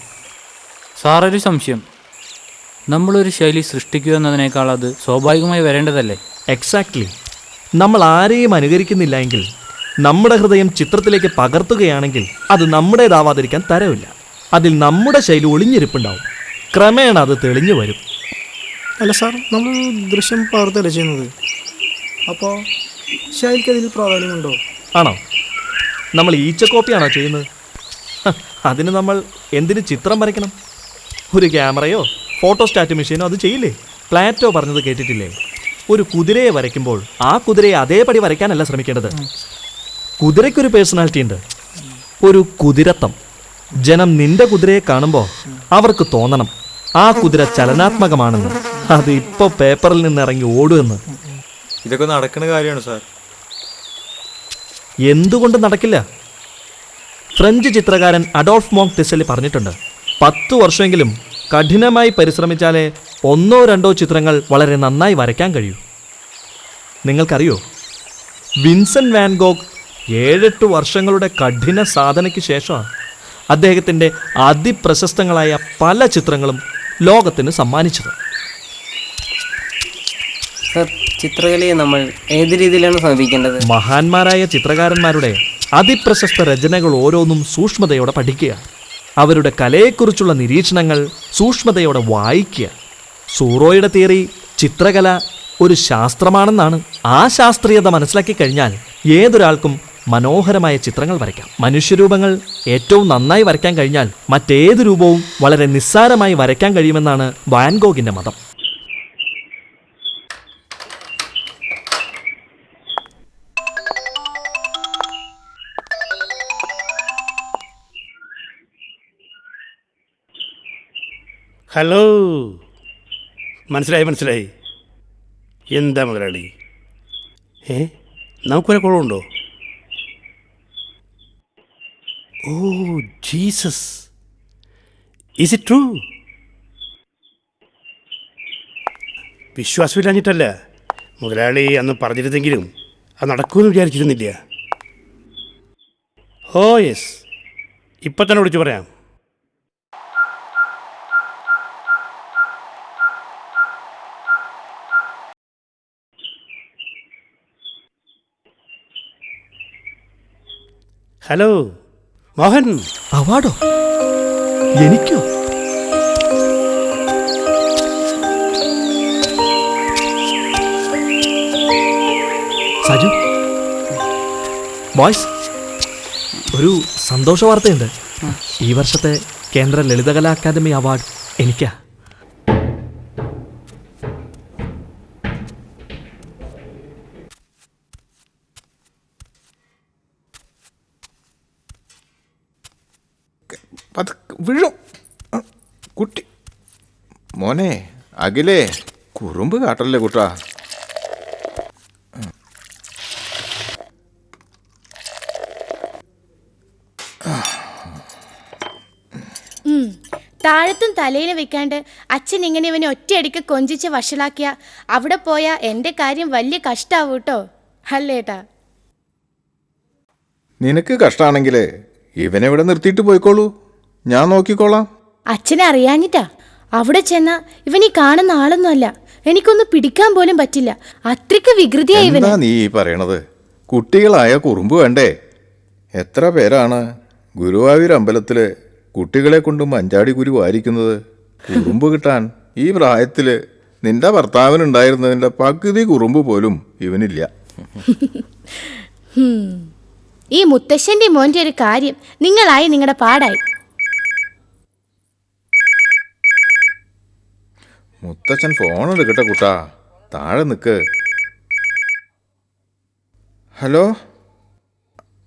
സാറൊരു സംശയം, നമ്മളൊരു ശൈലി സൃഷ്ടിക്കുക എന്നതിനേക്കാൾ അത് സ്വാഭാവികമായി വരേണ്ടതല്ലേ? എക്സാക്ട്ലി. നമ്മൾ ആരെയും അനുകരിക്കുന്നില്ല എങ്കിൽ, നമ്മുടെ ഹൃദയം ചിത്രത്തിലേക്ക് പകർത്തുകയാണെങ്കിൽ അത് നമ്മുടേതാവാതിരിക്കാൻ തരവില്ല. അതിൽ നമ്മുടെ ശൈലി ഒളിഞ്ഞിരിപ്പുണ്ടാവും. ക്രമേണ അത് തെളിഞ്ഞു വരും. അല്ല സാർ, നമ്മൾ ദൃശ്യം പകർത്തല്ലേ ചെയ്യുന്നത്. അപ്പോൾ ശൈലിക്ക് അതിൽ പ്രാധാന്യമുണ്ടോ? ആണോ? നമ്മൾ ഈച്ചക്കോപ്പിയാണോ ചെയ്യുന്നത്? അതിന് നമ്മൾ എന്തിന് ചിത്രം വരയ്ക്കണം? ഒരു ക്യാമറയോ ഫോട്ടോസ്റ്റാറ്റ് മെഷീനോ അത് ചെയ്യില്ലേ? പ്ലാറ്റോ പറഞ്ഞത് കേട്ടിട്ടില്ലേ? ഒരു കുതിരയെ വരയ്ക്കുമ്പോൾ ആ കുതിരയെ അതേപടി വരയ്ക്കാനല്ല ശ്രമിക്കേണ്ടത്. കുതിരയ്ക്കൊരു പേഴ്സണാലിറ്റി ഉണ്ട്, ഒരു കുതിരത്വം. ജനം നിന്റെ കുതിരയെ കാണുമ്പോൾ അവർക്ക് തോന്നണം ആ കുതിര ചലനാത്മകമാണെന്ന്. അത് ഇപ്പോൾ പേപ്പറിൽ നിന്ന് ഇറങ്ങി ഓടുമെന്ന്. ഇതൊക്കെ നടക്കുന്ന കാര്യമാണ് സാർ. എന്തുകൊണ്ട് നടക്കില്ല? ഫ്രഞ്ച് ചിത്രകാരൻ അഡോൾഫ് മോങ്ക് ടിസലി പറഞ്ഞിട്ടുണ്ട്, 10 വർഷമെങ്കിലും കഠിനമായി പരിശ്രമിച്ചാലേ 1-2 ചിത്രങ്ങൾ വളരെ നന്നായി വരയ്ക്കാൻ കഴിയൂ. നിങ്ങൾക്കറിയോ, വിൻസെന്റ് വാൻ ഗോഗ് 7-8 വർഷങ്ങളുടെ കഠിന സാധനയ്ക്ക് ശേഷമാണ് അദ്ദേഹത്തിൻ്റെ അതിപ്രശസ്തങ്ങളായ പല ചിത്രങ്ങളും ലോകത്തിന് സമ്മാനിച്ചത്. ചിത്രകലയെ നമ്മൾ ഏത് രീതിയിലാണ് സമീപിക്കേണ്ടത്? മഹാന്മാരായ ചിത്രകാരന്മാരുടെ അതിപ്രശസ്ത രചനകൾ ഓരോന്നും സൂക്ഷ്മതയോടെ പഠിക്കുക. അവരുടെ കലയെക്കുറിച്ചുള്ള നിരീക്ഷണങ്ങൾ സൂക്ഷ്മതയോടെ വായിക്കുക. സൂറോയുടെ തിയറി ചിത്രകല ഒരു ശാസ്ത്രമാണെന്നാണ്. ആ ശാസ്ത്രീയത മനസ്സിലാക്കി കഴിഞ്ഞാൽ ഏതൊരാൾക്കും മനോഹരമായ ചിത്രങ്ങൾ വരയ്ക്കാം. മനുഷ്യരൂപങ്ങൾ ഏറ്റവും നന്നായി വരയ്ക്കാൻ കഴിഞ്ഞാൽ മറ്റേത് രൂപവും വളരെ നിസ്സാരമായി വരയ്ക്കാൻ കഴിയുമെന്നാണ് വാൻ ഗോഗിന്റെ മതം. ഹലോ, മനസ്സിലായി. എന്താ മുതലാളി? നമുക്കൊരു കുളമുണ്ടോ? Oh Jesus, is it true? വിശ്വാസമില്ലാഞ്ഞിട്ടല്ല, മുതലാളി അന്ന് പറഞ്ഞിരുന്നെങ്കിലും അത് നടക്കുമെന്ന് വിചാരിച്ചിരുന്നില്ല. ഓ യെസ്, ഇപ്പം തന്നെ വിളിച്ചു പറയാം. ഹലോ മോഹൻ. അവാർഡോ? എനിക്കോ? സജു ബോയ്സ്, ഒരു സന്തോഷ വാർത്തയുണ്ട്. ഈ വർഷത്തെ കേന്ദ്ര ലളിതകലാ അക്കാദമി അവാർഡ് എനിക്കാ. വീഴും കുട്ടി. മോനെ അഖിലേ, കുറുമ്പ് കാട്ടല്ലേ കുട്ടാ. താഴത്തും തലയിൽ വെക്കാണ്ട് അച്ഛൻ ഇങ്ങനെ ഇവനെ ഒറ്റയടിക്ക് കൊഞ്ചിച്ച് വഷളാക്കിയ അവിടെ പോയാ എൻ്റെ കാര്യം വലിയ കഷ്ടാവും കേട്ടോ, അല്ലേട്ടാ? നിനക്ക് കഷ്ടാണെങ്കിലേ ഇവനെ ഇവിടെ നിർത്തിയിട്ട് പോയിക്കോളൂ, ഞാൻ നോക്കിക്കോളാം. അച്ഛനെ അറിയാഞ്ഞിട്ടാ. അവിടെ ചെന്ന ഇവൻ ഈ കാണുന്ന ആളൊന്നുമല്ല, എനിക്കൊന്ന് പിടിക്കാൻ പോലും പറ്റില്ല, അത്രയ്ക്ക് വികൃതിയായി ഇവന്. നീ പറയണത്? കുട്ടികളായ കുറുമ്പ് വേണ്ടേ? എത്ര പേരാണ് ഗുരുവായൂർ അമ്പലത്തില് കുട്ടികളെ കൊണ്ട് മഞ്ചാടി കുരു വാരിക്കുന്നത് കുറുമ്പ് കിട്ടാൻ. ഈ പ്രായത്തില് നിന്റെ ഭർത്താവിനുണ്ടായിരുന്നതിന്റെ പകുതി കുറുമ്പ് പോലും ഇവനില്ല. ഈ മുത്തശ്ശന്റെ മോന്റെ ഒരു കാര്യം നിങ്ങളായി നിങ്ങളുടെ പാടായി. മുത്തച്ഛൻ ഫോൺ എടുക്കട്ടെ കുട്ടാ, താഴെ നിൽക്ക്. ഹലോ,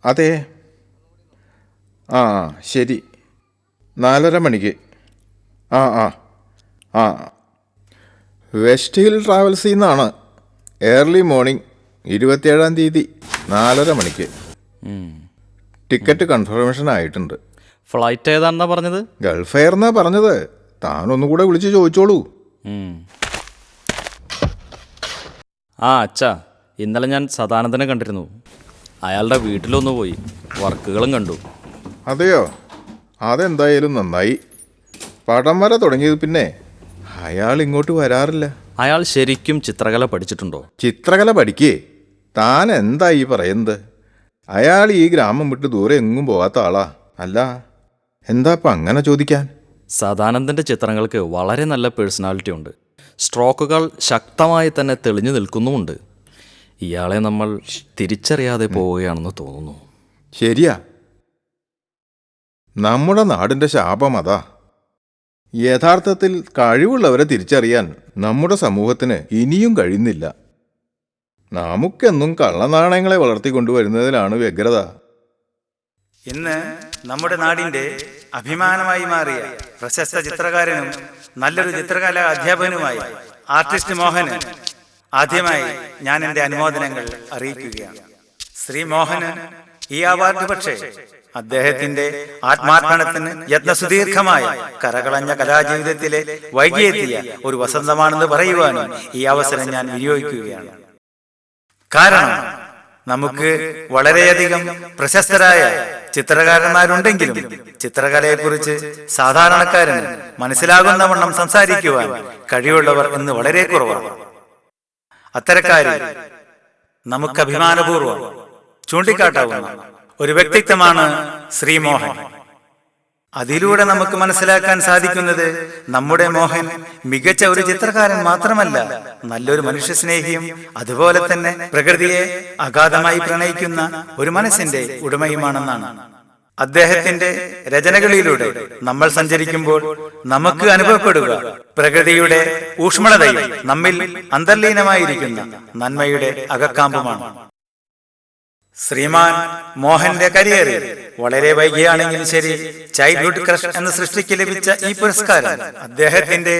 അതെ, ആ ശരി, 4:30 മണിക്ക്. ആ ആ ആ വെസ്റ്റ് ഹിൽ ട്രാവൽസിൽ നിന്നാണ്. ഏർലി മോർണിംഗ് 27-ാം തീയതി 4:30 മണിക്ക്. ടിക്കറ്റ് കൺഫർമേഷൻ ആയിട്ടുണ്ട്. ഫ്ലൈറ്റ് ഏതാണെന്നാ പറഞ്ഞത്? ഗൾഫ് എയർ എന്നാ പറഞ്ഞത്. താനൊന്നുകൂടെ വിളിച്ച് ചോദിച്ചോളൂ. ആ അച്ഛാ, ഇന്നലെ ഞാൻ സദാനന്ദനെ കണ്ടിരുന്നു. അയാളുടെ വീട്ടിലൊന്ന് പോയി, വർക്കുകളും കണ്ടു. അതെയോ? അതെന്തായാലും നന്നായി. പടം വര തുടങ്ങിയത് പിന്നെ അയാൾ ഇങ്ങോട്ട് വരാറില്ല. അയാൾ ശരിക്കും ചിത്രകല പഠിച്ചിട്ടുണ്ടോ? ചിത്രകല പഠിക്കേ? താൻ എന്താ ഈ പറയുന്നത്? അയാൾ ഈ ഗ്രാമം വിട്ട് ദൂരെ എങ്ങും പോകാത്ത ആളാ. അല്ല, എന്താ ഇപ്പം അങ്ങനെ ചോദിക്കാൻ? സദാനന്ദൻ്റെ ചിത്രങ്ങൾക്ക് വളരെ നല്ല പേഴ്സണാലിറ്റി ഉണ്ട്. സ്ട്രോക്കുകൾ ശക്തമായി തന്നെ തെളിഞ്ഞു നിൽക്കുന്നുമുണ്ട്. ഇയാളെ നമ്മൾ തിരിച്ചറിയാതെ പോവുകയാണെന്ന് തോന്നുന്നു. ശരിയാ, നമ്മുടെ നാടിൻ്റെ ശാപം അതാ. യഥാർത്ഥത്തിൽ കഴിവുള്ളവരെ തിരിച്ചറിയാൻ നമ്മുടെ സമൂഹത്തിന് ഇനിയും കഴിയുന്നില്ല. നമുക്കെന്നും കള്ളനാണയങ്ങളെ വളർത്തിക്കൊണ്ടുവരുന്നതിലാണ് വ്യഗ്രത. ഇന്ന് നമ്മുടെ നാടിന്റെ അഭിമാനമായി മാറിയ പ്രശസ്ത ചിത്രകാരനും നല്ലൊരു ചിത്രകലാ അധ്യാപകനുമായി ആർട്ടിസ്റ്റ് മോഹന് ആദ്യമായി ഞാൻ എൻ്റെ അനുമോദനങ്ങൾ അറിയിക്കുകയാണ്. ശ്രീ മോഹന് ഈ അവാർഡ് പക്ഷേ അദ്ദേഹത്തിന്റെ ആത്മാർപ്പണത്തിന് യത്നസുദീർഘമായ കരകളഞ്ഞ കലാജീവിതത്തിലെ വൈകിയെത്തിയ ഒരു വസന്തമാണെന്ന് പറയുവാനും ഈ അവസരം ഞാൻ വിനിയോഗിക്കുകയാണ്. കാരണം നമുക്ക് വളരെയധികം പ്രശസ്തരായ ചിത്രകാരന്മാരുണ്ടെങ്കിലും ചിത്രകലയെക്കുറിച്ച് സാധാരണക്കാരന് മനസ്സിലാകുന്ന വണ്ണം സംസാരിക്കുവാൻ കഴിവുള്ളവർ ഇന്ന് വളരെ കുറവാണ്. അത്തരക്കാരിൽ നമുക്ക് അഭിമാനപൂർവ്വം ചൂണ്ടിക്കാട്ടാവുന്ന ഒരു വ്യക്തിത്വമാണ് ശ്രീ മോഹൻ. അതിലൂടെ നമുക്ക് മനസ്സിലാക്കാൻ സാധിക്കുന്നത് നമ്മുടെ മോഹൻ മികച്ച ഒരു ചിത്രകാരൻ മാത്രമല്ല, നല്ലൊരു മനുഷ്യസ്നേഹിയും അതുപോലെ തന്നെ പ്രകൃതിയെ അഗാധമായി പ്രണയിക്കുന്ന ഒരു മനസ്സിന്റെ ഉടമയുമാണെന്നാണ്. അദ്ദേഹത്തിന്റെ രചനകളിലൂടെ നമ്മൾ സഞ്ചരിക്കുമ്പോൾ നമുക്ക് അനുഭവപ്പെടുക പ്രകൃതിയുടെ ഊഷ്മളതയും നമ്മിൽ അന്തർലീനമായിരിക്കുന്ന നന്മയുടെ അകക്കാമ്പുമാണ്. ശ്രീമാൻ മോഹന്റെ കരിയറിൽ വളരെ വൈകിയാണെങ്കിലും ശരി ചൈൽഡ്ഹുഡ് ക്രഷ് എന്ന സൃഷ്ടിക്ക് ലഭിച്ച ഈ പുരസ്കാരം അദ്ദേഹത്തിന്റെ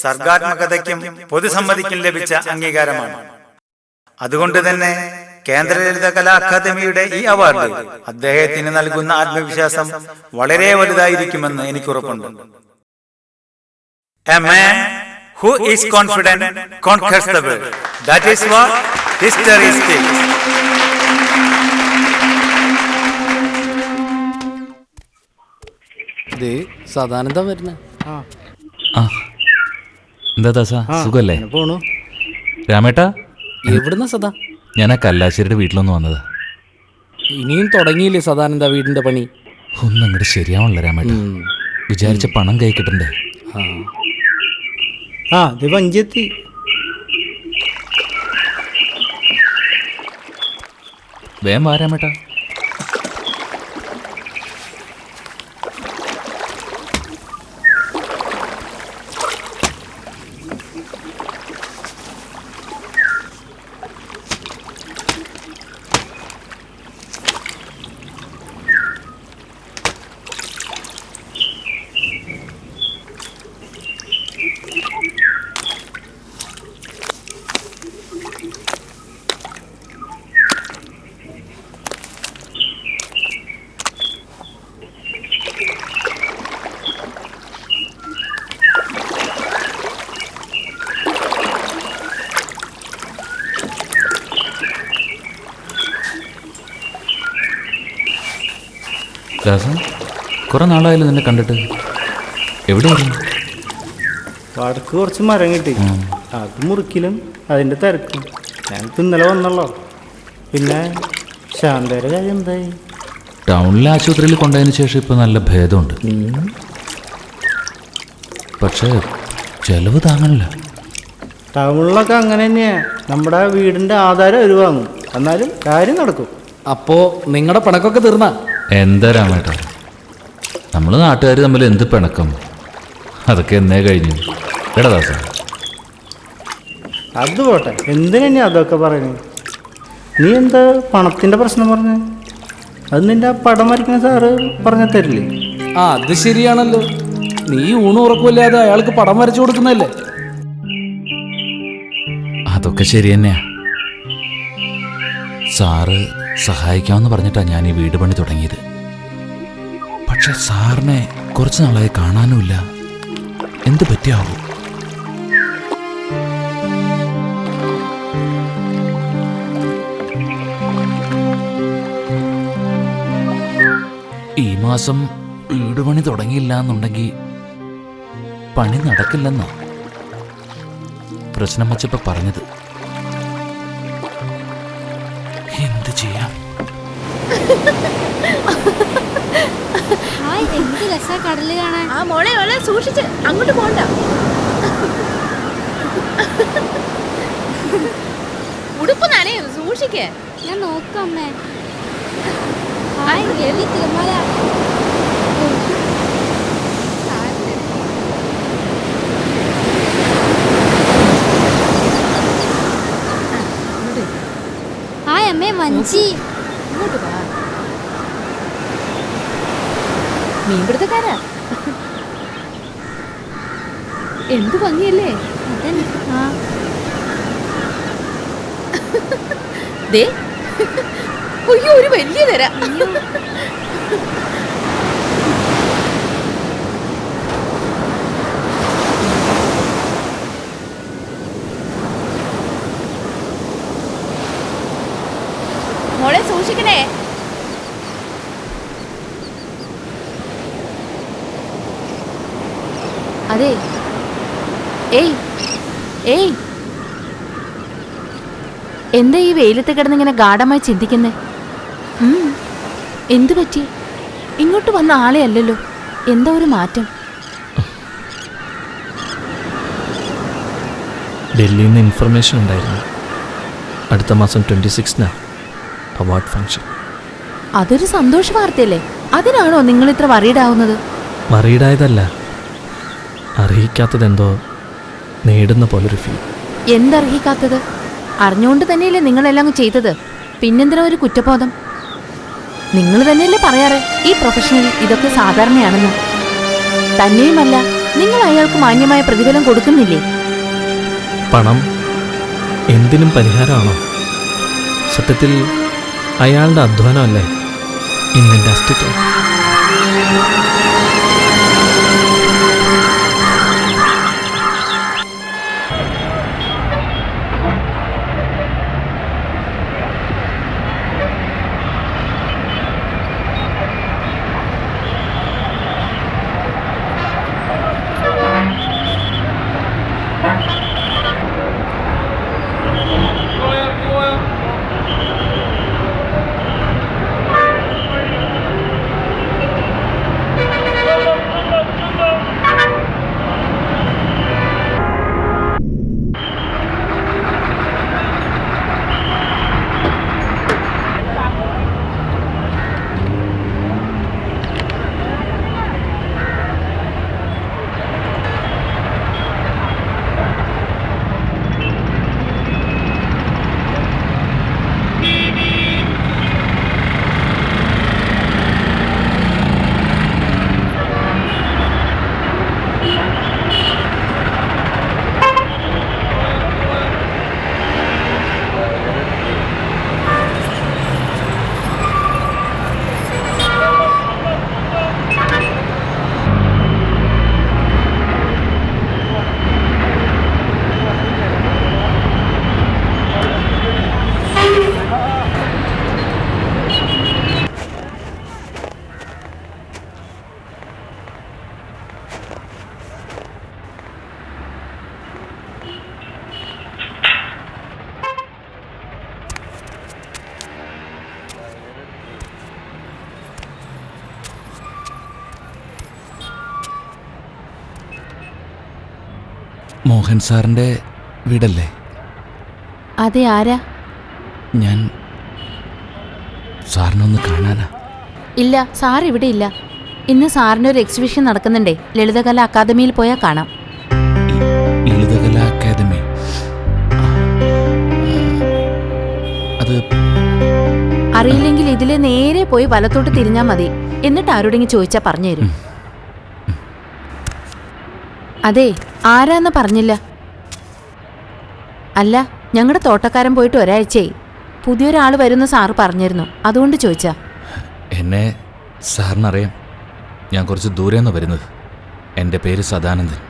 സർഗാത്മകതയ്ക്കും പൊതുസമ്മതിക്കും ലഭിച്ച അംഗീകാരമാണ്. അതുകൊണ്ട് തന്നെ കേന്ദ്ര ലളിതകലാ അക്കാദമിയുടെ ഈ അവാർഡ് അദ്ദേഹത്തിന് നൽകുന്ന ആത്മവിശ്വാസം വളരെ വലുതായിരിക്കുമെന്ന് എനിക്ക് ഉറപ്പുണ്ട്. A man who is confident conquers the world. That is what history speaks. Sadananda വരുന്ന എന്താ ദാസ സുഖല്ലേ? പോണു. രാമേട്ടാ എവിടുന്ന സദാ? ഞാൻ ആ കല്ലാശ്ശേരിയുടെ വീട്ടിലൊന്ന് വന്നതാ. ഇനിയും തുടങ്ങിയില്ലേ സദാനന്ദ വീടിന്റെ പണി? ഒന്നും അങ്ങോട്ട് ശരിയാവണല്ലോ രാമേട്ടാ. വിചാരിച്ച പണം കൈ കിട്ടണ്ടേ? ഇത് വഞ്ചെത്തി. വേഗം വാ രാമേട്ടാ. ദാസ കുറെ നാളായാലും നിന്നെ കണ്ടിട്ട്. എവിടെയായിരുന്നു? വടക്ക് കുറച്ച് മരം കിട്ടി, അത് മുറിക്കലും അതിൻ്റെ തിരക്കും. ഞാനിപ്പോൾ ഇന്നലെ വന്നല്ലോ. പിന്നെ ശാന്തയുടെ കാര്യം എന്തായി? ടൗണിലെ ആശുപത്രിയിൽ കൊണ്ടതിന് ശേഷം ഇപ്പം നല്ല ഭേദമുണ്ട്. പക്ഷേ ചെലവ് താങ്ങണില്ല. ടൗണിലൊക്കെ അങ്ങനെ തന്നെയാ. നമ്മുടെ വീടിൻ്റെ ആധാരം അവർ വാങ്ങും, എന്നാലും കാര്യം നടക്കും. അപ്പോ നിങ്ങളുടെ പണക്കൊക്കെ തീർന്ന? എന്താ രാമേട്ടാ, നമ്മൾ നാട്ടുകാർ തമ്മിൽ എന്ത് പിണക്കം, അതൊക്കെ എന്നേ കഴിഞ്ഞു. എടാ ദാസ അത് പോട്ടെ, എന്തിനാ അതൊക്കെ പറയുന്നത്? നീ എന്താ പണത്തിൻ്റെ പ്രശ്നം പറഞ്ഞ? അത് നിന്റെ പടം വരയ്ക്കുന്ന സാറ് പറഞ്ഞ തരില്ലേ? അത് ശരിയാണല്ലോ. നീ ഊണ് ഉറപ്പില്ലാതെ അയാൾക്ക് പടം വരച്ചു കൊടുക്കുന്നല്ലേ? അതൊക്കെ ശരി തന്നെയാ. സാറ് സഹായിക്കാമെന്ന് പറഞ്ഞിട്ടാണ് ഞാൻ ഈ വീട് പണി തുടങ്ങിയത്. പക്ഷെ സാറിനെ കുറച്ച് നാളായി കാണാനുമില്ല. എന്ത് പറ്റിയാവൂ? ഈ മാസം വീട് പണി തുടങ്ങിയില്ല എന്നുണ്ടെങ്കിൽ പണി നടക്കില്ലെന്നോ പ്രശ്നം വച്ചപ്പോ പറഞ്ഞത്. എന്ത് ചെയ്യാം? എന്ത് രസാ കടല് കാണാൻ. ആ മോളെ മോളെ സൂക്ഷിച്ച് അങ്ങോട്ട് പോണ്ട. ഉടുപ്പ് നനയും, സൂക്ഷിക്കേ. ഞാൻ നോക്കാം അമ്മേ. ഹായ് വലിയ തിരമാല. ഹായ് അമ്മേ വഞ്ചി. ഇങ്ങോട്ട് വാ. മീൻപിടുത്തക്കാരാ. എന്ത് ഭംഗിയല്ലേ? ദേ അയ്യോ, ഒരു വലിയ തര. മോളെ സൂക്ഷിക്കണേ. അതെ, ഏയ് ഏയ്, എന്താ ഈ വെയിലത്ത് കിടന്നിങ്ങനെ ഗാഢമായി ചിന്തിക്കുന്നേ? എന്തു പറ്റി? ഇങ്ങോട്ട് വന്ന ആളെ അല്ലല്ലോ, എന്താ ഒരു മാറ്റം? ഡൽഹിയിൽ നിന്ന് ഇൻഫർമേഷൻ ഉണ്ടായിരുന്നു. അടുത്ത മാസം 26 അവാർഡ് ഫംഗ്ഷൻ. അതൊരു സന്തോഷ വാർത്തയല്ലേ? അതിനാണോ നിങ്ങൾ ഇത്ര വറീഡാവുന്നത്? വറീഡായതല്ല, അറിയിക്കാത്തതെന്തോ നേടുന്ന പോലൊരു ഫീൽ. എന്തർഹിക്കാത്തത്? അറിഞ്ഞുകൊണ്ട് തന്നെയല്ലേ നിങ്ങളെല്ലാം ചെയ്തത്. പിന്നെന്തിനാ ഒരു കുറ്റബോധം? നിങ്ങൾ തന്നെയല്ലേ പറയാറ് ഈ പ്രൊഫഷനിൽ ഇതൊക്കെ സാധാരണയാണെന്ന്. തന്നെയുമല്ല, നിങ്ങൾ അയാൾക്ക് മാന്യമായ പ്രതിഫലം കൊടുക്കുന്നില്ലേ? പണം എന്തിനും പരിഹാരമാണോ? സത്യത്തിൽ അയാളുടെ അധ്വാനമല്ലേ ഇന്നെൻ്റെ അസ്തിത്വം. മോഹൻ സാറിൻ്റെ വീടല്ലേ? അതെ, ആരാ? ഞാൻ സാറിനൊന്ന് കാണാനാ. ഇല്ല, സാർ ഇവിടെ ഇല്ല. ഇന്ന് സാറിൻ്റെ ഒരു എക്സിബിഷൻ നടക്കുന്നുണ്ടേ. ലളിതകലാ അക്കാദമിയിൽ പോയാൽ കാണാം. ലളിതകലാ അക്കാദമി? അത് അറിയില്ലെങ്കിൽ ഇതിലെ നേരെ പോയി വലത്തോട്ട് തിരിഞ്ഞാൽ മതി. എന്നിട്ട് ആരോടെങ്കിലും ചോദിച്ചാൽ പറഞ്ഞു തരും. അതെ, ആരാന്ന് പറഞ്ഞില്ല. അല്ല, ഞങ്ങളുടെ തോട്ടക്കാരൻ പോയിട്ട് ഒരാഴ്ചയായി. പുതിയൊരാൾ വരുന്ന സാറ് പറഞ്ഞിരുന്നു, അതുകൊണ്ട് ചോദിച്ചാ. എന്നെ സാറിനറിയാം. ഞാൻ കുറച്ച് ദൂരെ നിന്ന് വരുന്നത്. എൻ്റെ പേര് സദാനന്ദൻ.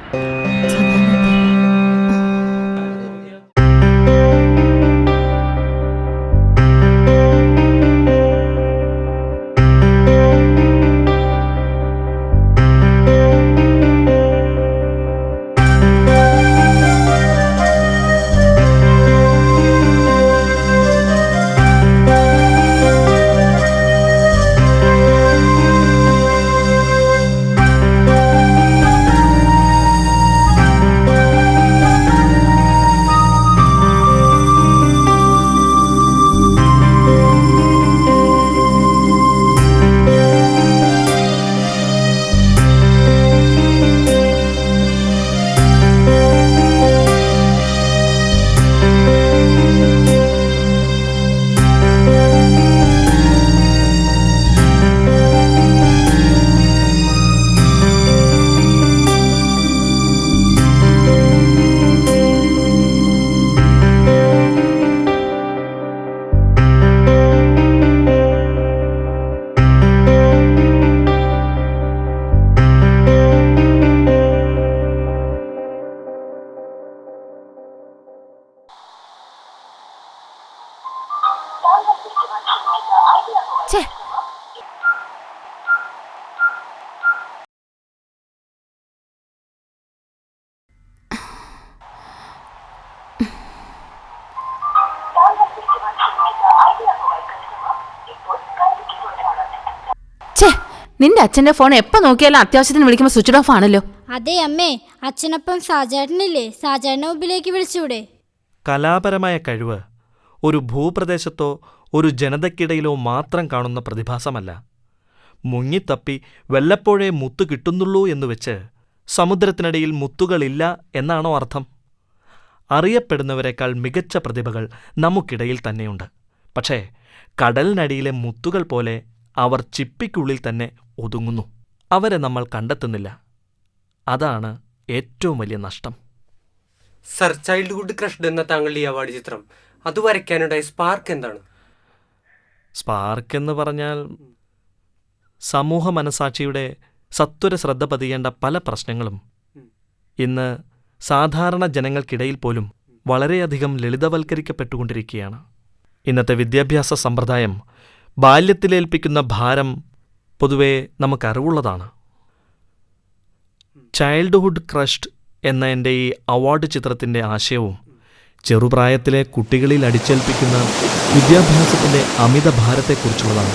നിന്റെ അച്ഛന്റെ ഫോൺ എപ്പോ നോക്കിയാലും അത്യാവശ്യത്തിന് വിളിക്കുമ്പോൾ സ്വിച്ച് ഓഫ് ആണല്ലോ. അതെ അമ്മേ, അച്ഛനൊപ്പം സാജേട്ടനില്ലേ, സാജേട്ടനെ മുമ്പിലേക്ക് വിളിച്ചൂടെ? കലാപരമായ കഴിവ് ഒരു ഭൂപ്രദേശത്തോ ഒരു ജനതയ്ക്കിടയിലോ മാത്രം കാണുന്ന പ്രതിഭാസമല്ല. മുങ്ങിത്തപ്പി വല്ലപ്പോഴേ മുത്തു കിട്ടുന്നുള്ളൂ എന്ന് വെച്ച് സമുദ്രത്തിനടിയിൽ മുത്തുകളില്ല എന്നാണോ അർത്ഥം? അറിയപ്പെടുന്നവരെക്കാൾ മികച്ച പ്രതിഭകൾ നമുക്കിടയിൽ തന്നെയുണ്ട്. പക്ഷേ കടലിനടിയിലെ മുത്തുകൾ പോലെ അവർ ചിപ്പിക്കുള്ളിൽ തന്നെ ഒതുങ്ങുന്നു. അവരെ നമ്മൾ കണ്ടെത്തുന്നില്ല. അതാണ് ഏറ്റവും വലിയ നഷ്ടം. സർ, ചൈൽഡ്ഹുഡ് ക്രഷ്ഡ് എന്ന താങ്കളുടെ ഈ അവാർഡ് ചിത്രം, അത് വരയ്ക്കാനുണ്ടായ സ്പാർക്ക് എന്താണ്? സ്പാർക്ക് എന്ന് പറഞ്ഞാൽ സമൂഹ മനസാക്ഷിയുടെ സത്വര ശ്രദ്ധ പതിയേണ്ട പല പ്രശ്നങ്ങളും ഇന്ന് സാധാരണ ജനങ്ങൾക്കിടയിൽ പോലും വളരെയധികം ലളിതവൽക്കരിക്കപ്പെട്ടുകൊണ്ടിരിക്കുകയാണ്. ഇന്നത്തെ വിദ്യാഭ്യാസ സമ്പ്രദായം ബാല്യത്തിലേൽപ്പിക്കുന്ന ഭാരം പൊതുവെ നമുക്കറിവുള്ളതാണ്. ചൈൽഡ്ഹുഡ് ക്രഷ്ഡ് എന്ന എൻ്റെ ഈ അവാർഡ് ചിത്രത്തിൻ്റെ ആശയവും ചെറുപ്രായത്തിലെ കുട്ടികളിൽ അടിച്ചേൽപ്പിക്കുന്ന വിദ്യാഭ്യാസത്തിൻ്റെ അമിത ഭാരത്തെക്കുറിച്ചുള്ളതാണ്.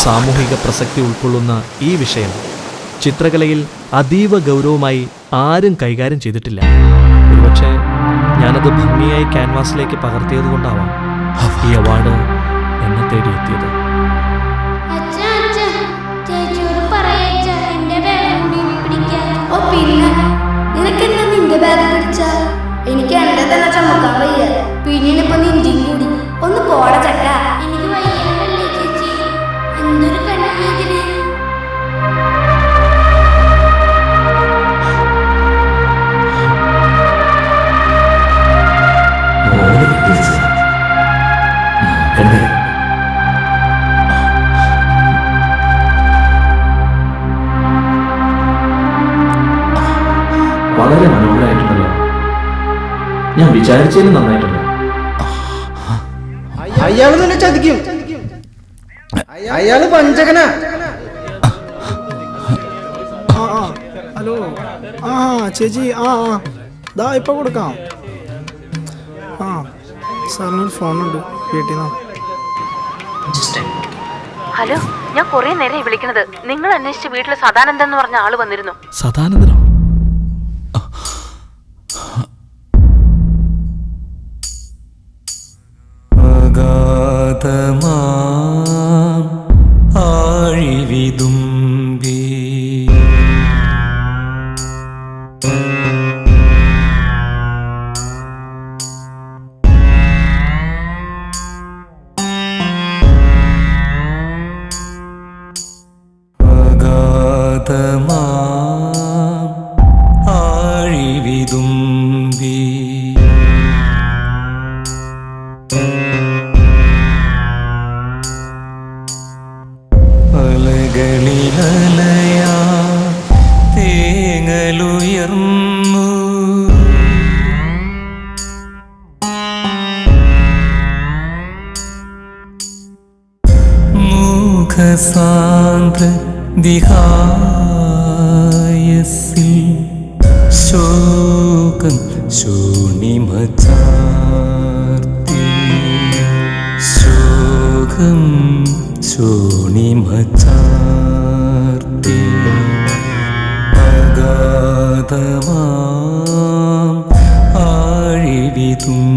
സാമൂഹിക പ്രസക്തി ഉൾക്കൊള്ളുന്ന ഈ വിഷയം ചിത്രകലയിൽ അതീവ ഗൗരവമായി ആരും കൈകാര്യം ചെയ്തിട്ടില്ല. ഒരുപക്ഷെ ഞാനത് ഭംഗിയായി ക്യാൻവാസിലേക്ക് പകർത്തിയതുകൊണ്ടാവാം ഈ അവാർഡ് എന്നെ തേടിയെത്തിയത്. എനിക്ക് എന്റെ തന്നെ ചുമക്കാൻ വയ്യ. പിന്നീടിപ്പോ നിഞ്ചും കൂടി ഒന്ന് പോട ചക്ക. എനിക്ക് വയ്യല്ലേ ചേച്ചി, എന്തൊരു കണ്ണാതിന്. വളരെ മനോഹരമായിട്ടുണ്ടല്ലോ. ഞാൻ വിചാരിച്ചതിലും നന്നായിട്ടുണ്ട്. അയാള് നിന്നെ ചതിക്കും. അയാള് വഞ്ചകനാ. ഹലോ. ചേച്ചി. ദാ ഇപ്പൊ കൊടുക്കാം. സാറിനൊരു ഫോണുണ്ട് വീട്ടിൽ നിന്ന്. ഹലോ, ഞാൻ കുറെ നേരം വിളിക്കണത്. നിങ്ങൾ അന്വേഷിച്ച് വീട്ടിൽ സദാനന്ദൻ എന്ന് പറഞ്ഞ ആള് വന്നിരുന്നു. സദാനന്ദനോ? ആഴിവിതുമ്പി ആഴിവിതുമ്പി അലകളിലലയാ തേങ്ങലുയർന്നു മുഖസാന്ദ്ര ദിഹായസിൽ ശോകം ശൂണിമചാർത്തി ശോകം ശൂണിമചാർത്തി അഗാധമാം ആഴിവിതുമ്പി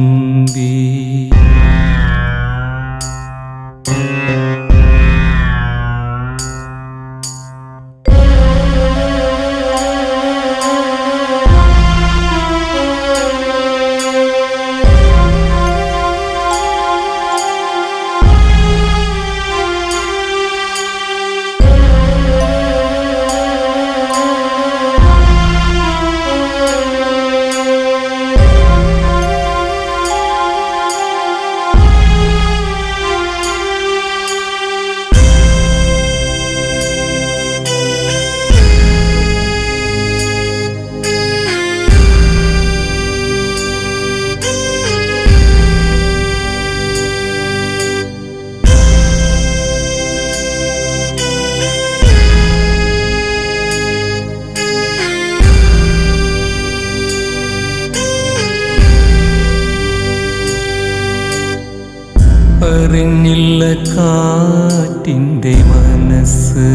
അറിഞ്ഞില്ല കാറ്റിൻ്റെ മനസ്സ്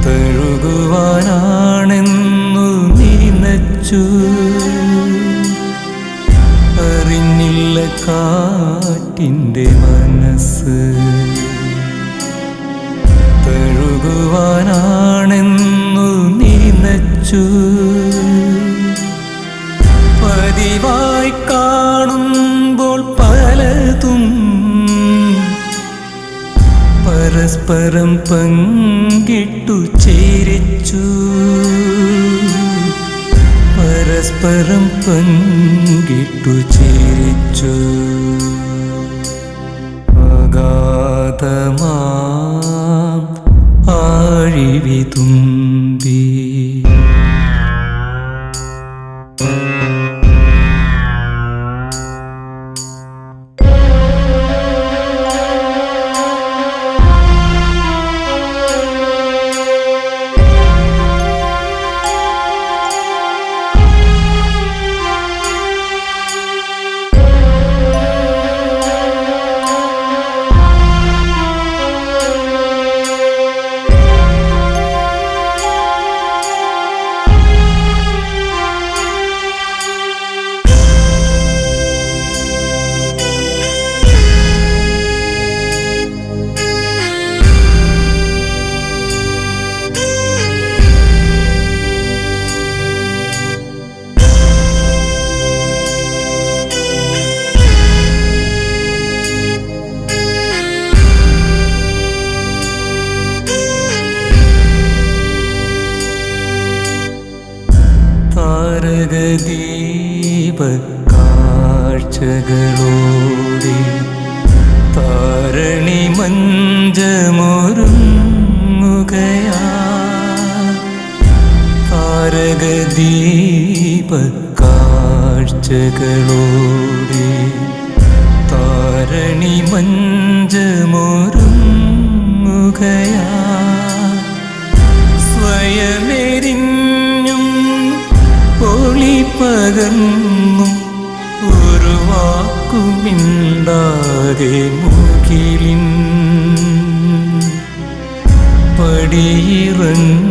തഴുകുവാനാണെന്നു നിനച്ചു. അറിഞ്ഞില്ല കാറ്റിൻ്റെ മനസ്സ് തഴുകുവാനാണെന്നു നിനച്ചു. പതിവായി കാണുമ്പോൾ പലതും പരസ്പരം പങ്കിട്ടു ചേരിച്ചു. പരസ്പരം പങ്കിട്ടു ചേരിച്ചു. അഗാധമാം ആഴിവിതുമ്പി താരകദീപക്കാഴ്ചകളോടെ താരണി മഞ്ചമൊരുങ്ങുകയാ താരകദീപക്കാഴ്ചകളോടെ താരണി മഞ്ചമൊരുങ്ങുകയാ സ്വയമെരിഞ്ഞും ഒളിപ്പകർന്നും ഒരു വാക്കുമിണ്ടാതെ മുകിലിൻ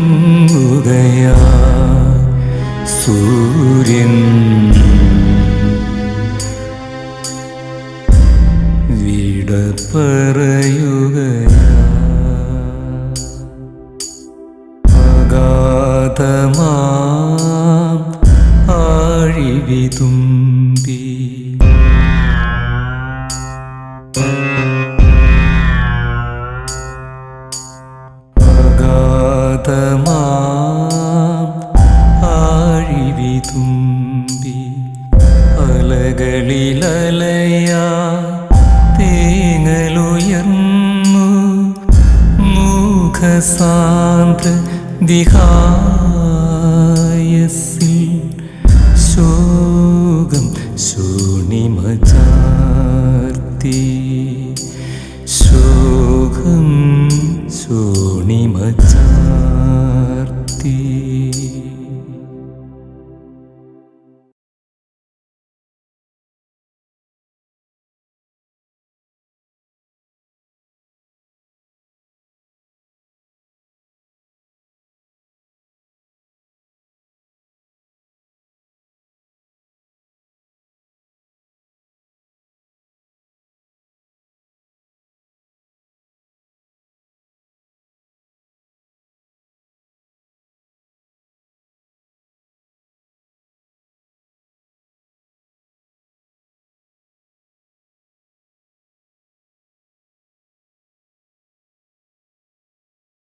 പടിയിറങ്ങുകയാ സൂര്യൻ വിട പറയുകയാ അഗാധമാം ആഴിവിതുമ്പി അഗാധമാം ആഴിവിതുമ്പി അലകളിലലയാ തേങ്ങലുയർന്നു മുഖസാന്ദ്ര ദിഹായസിൽ ശോകം ശൂണിമചാർത്തി ശോകം ശൂണിമചാർത്തി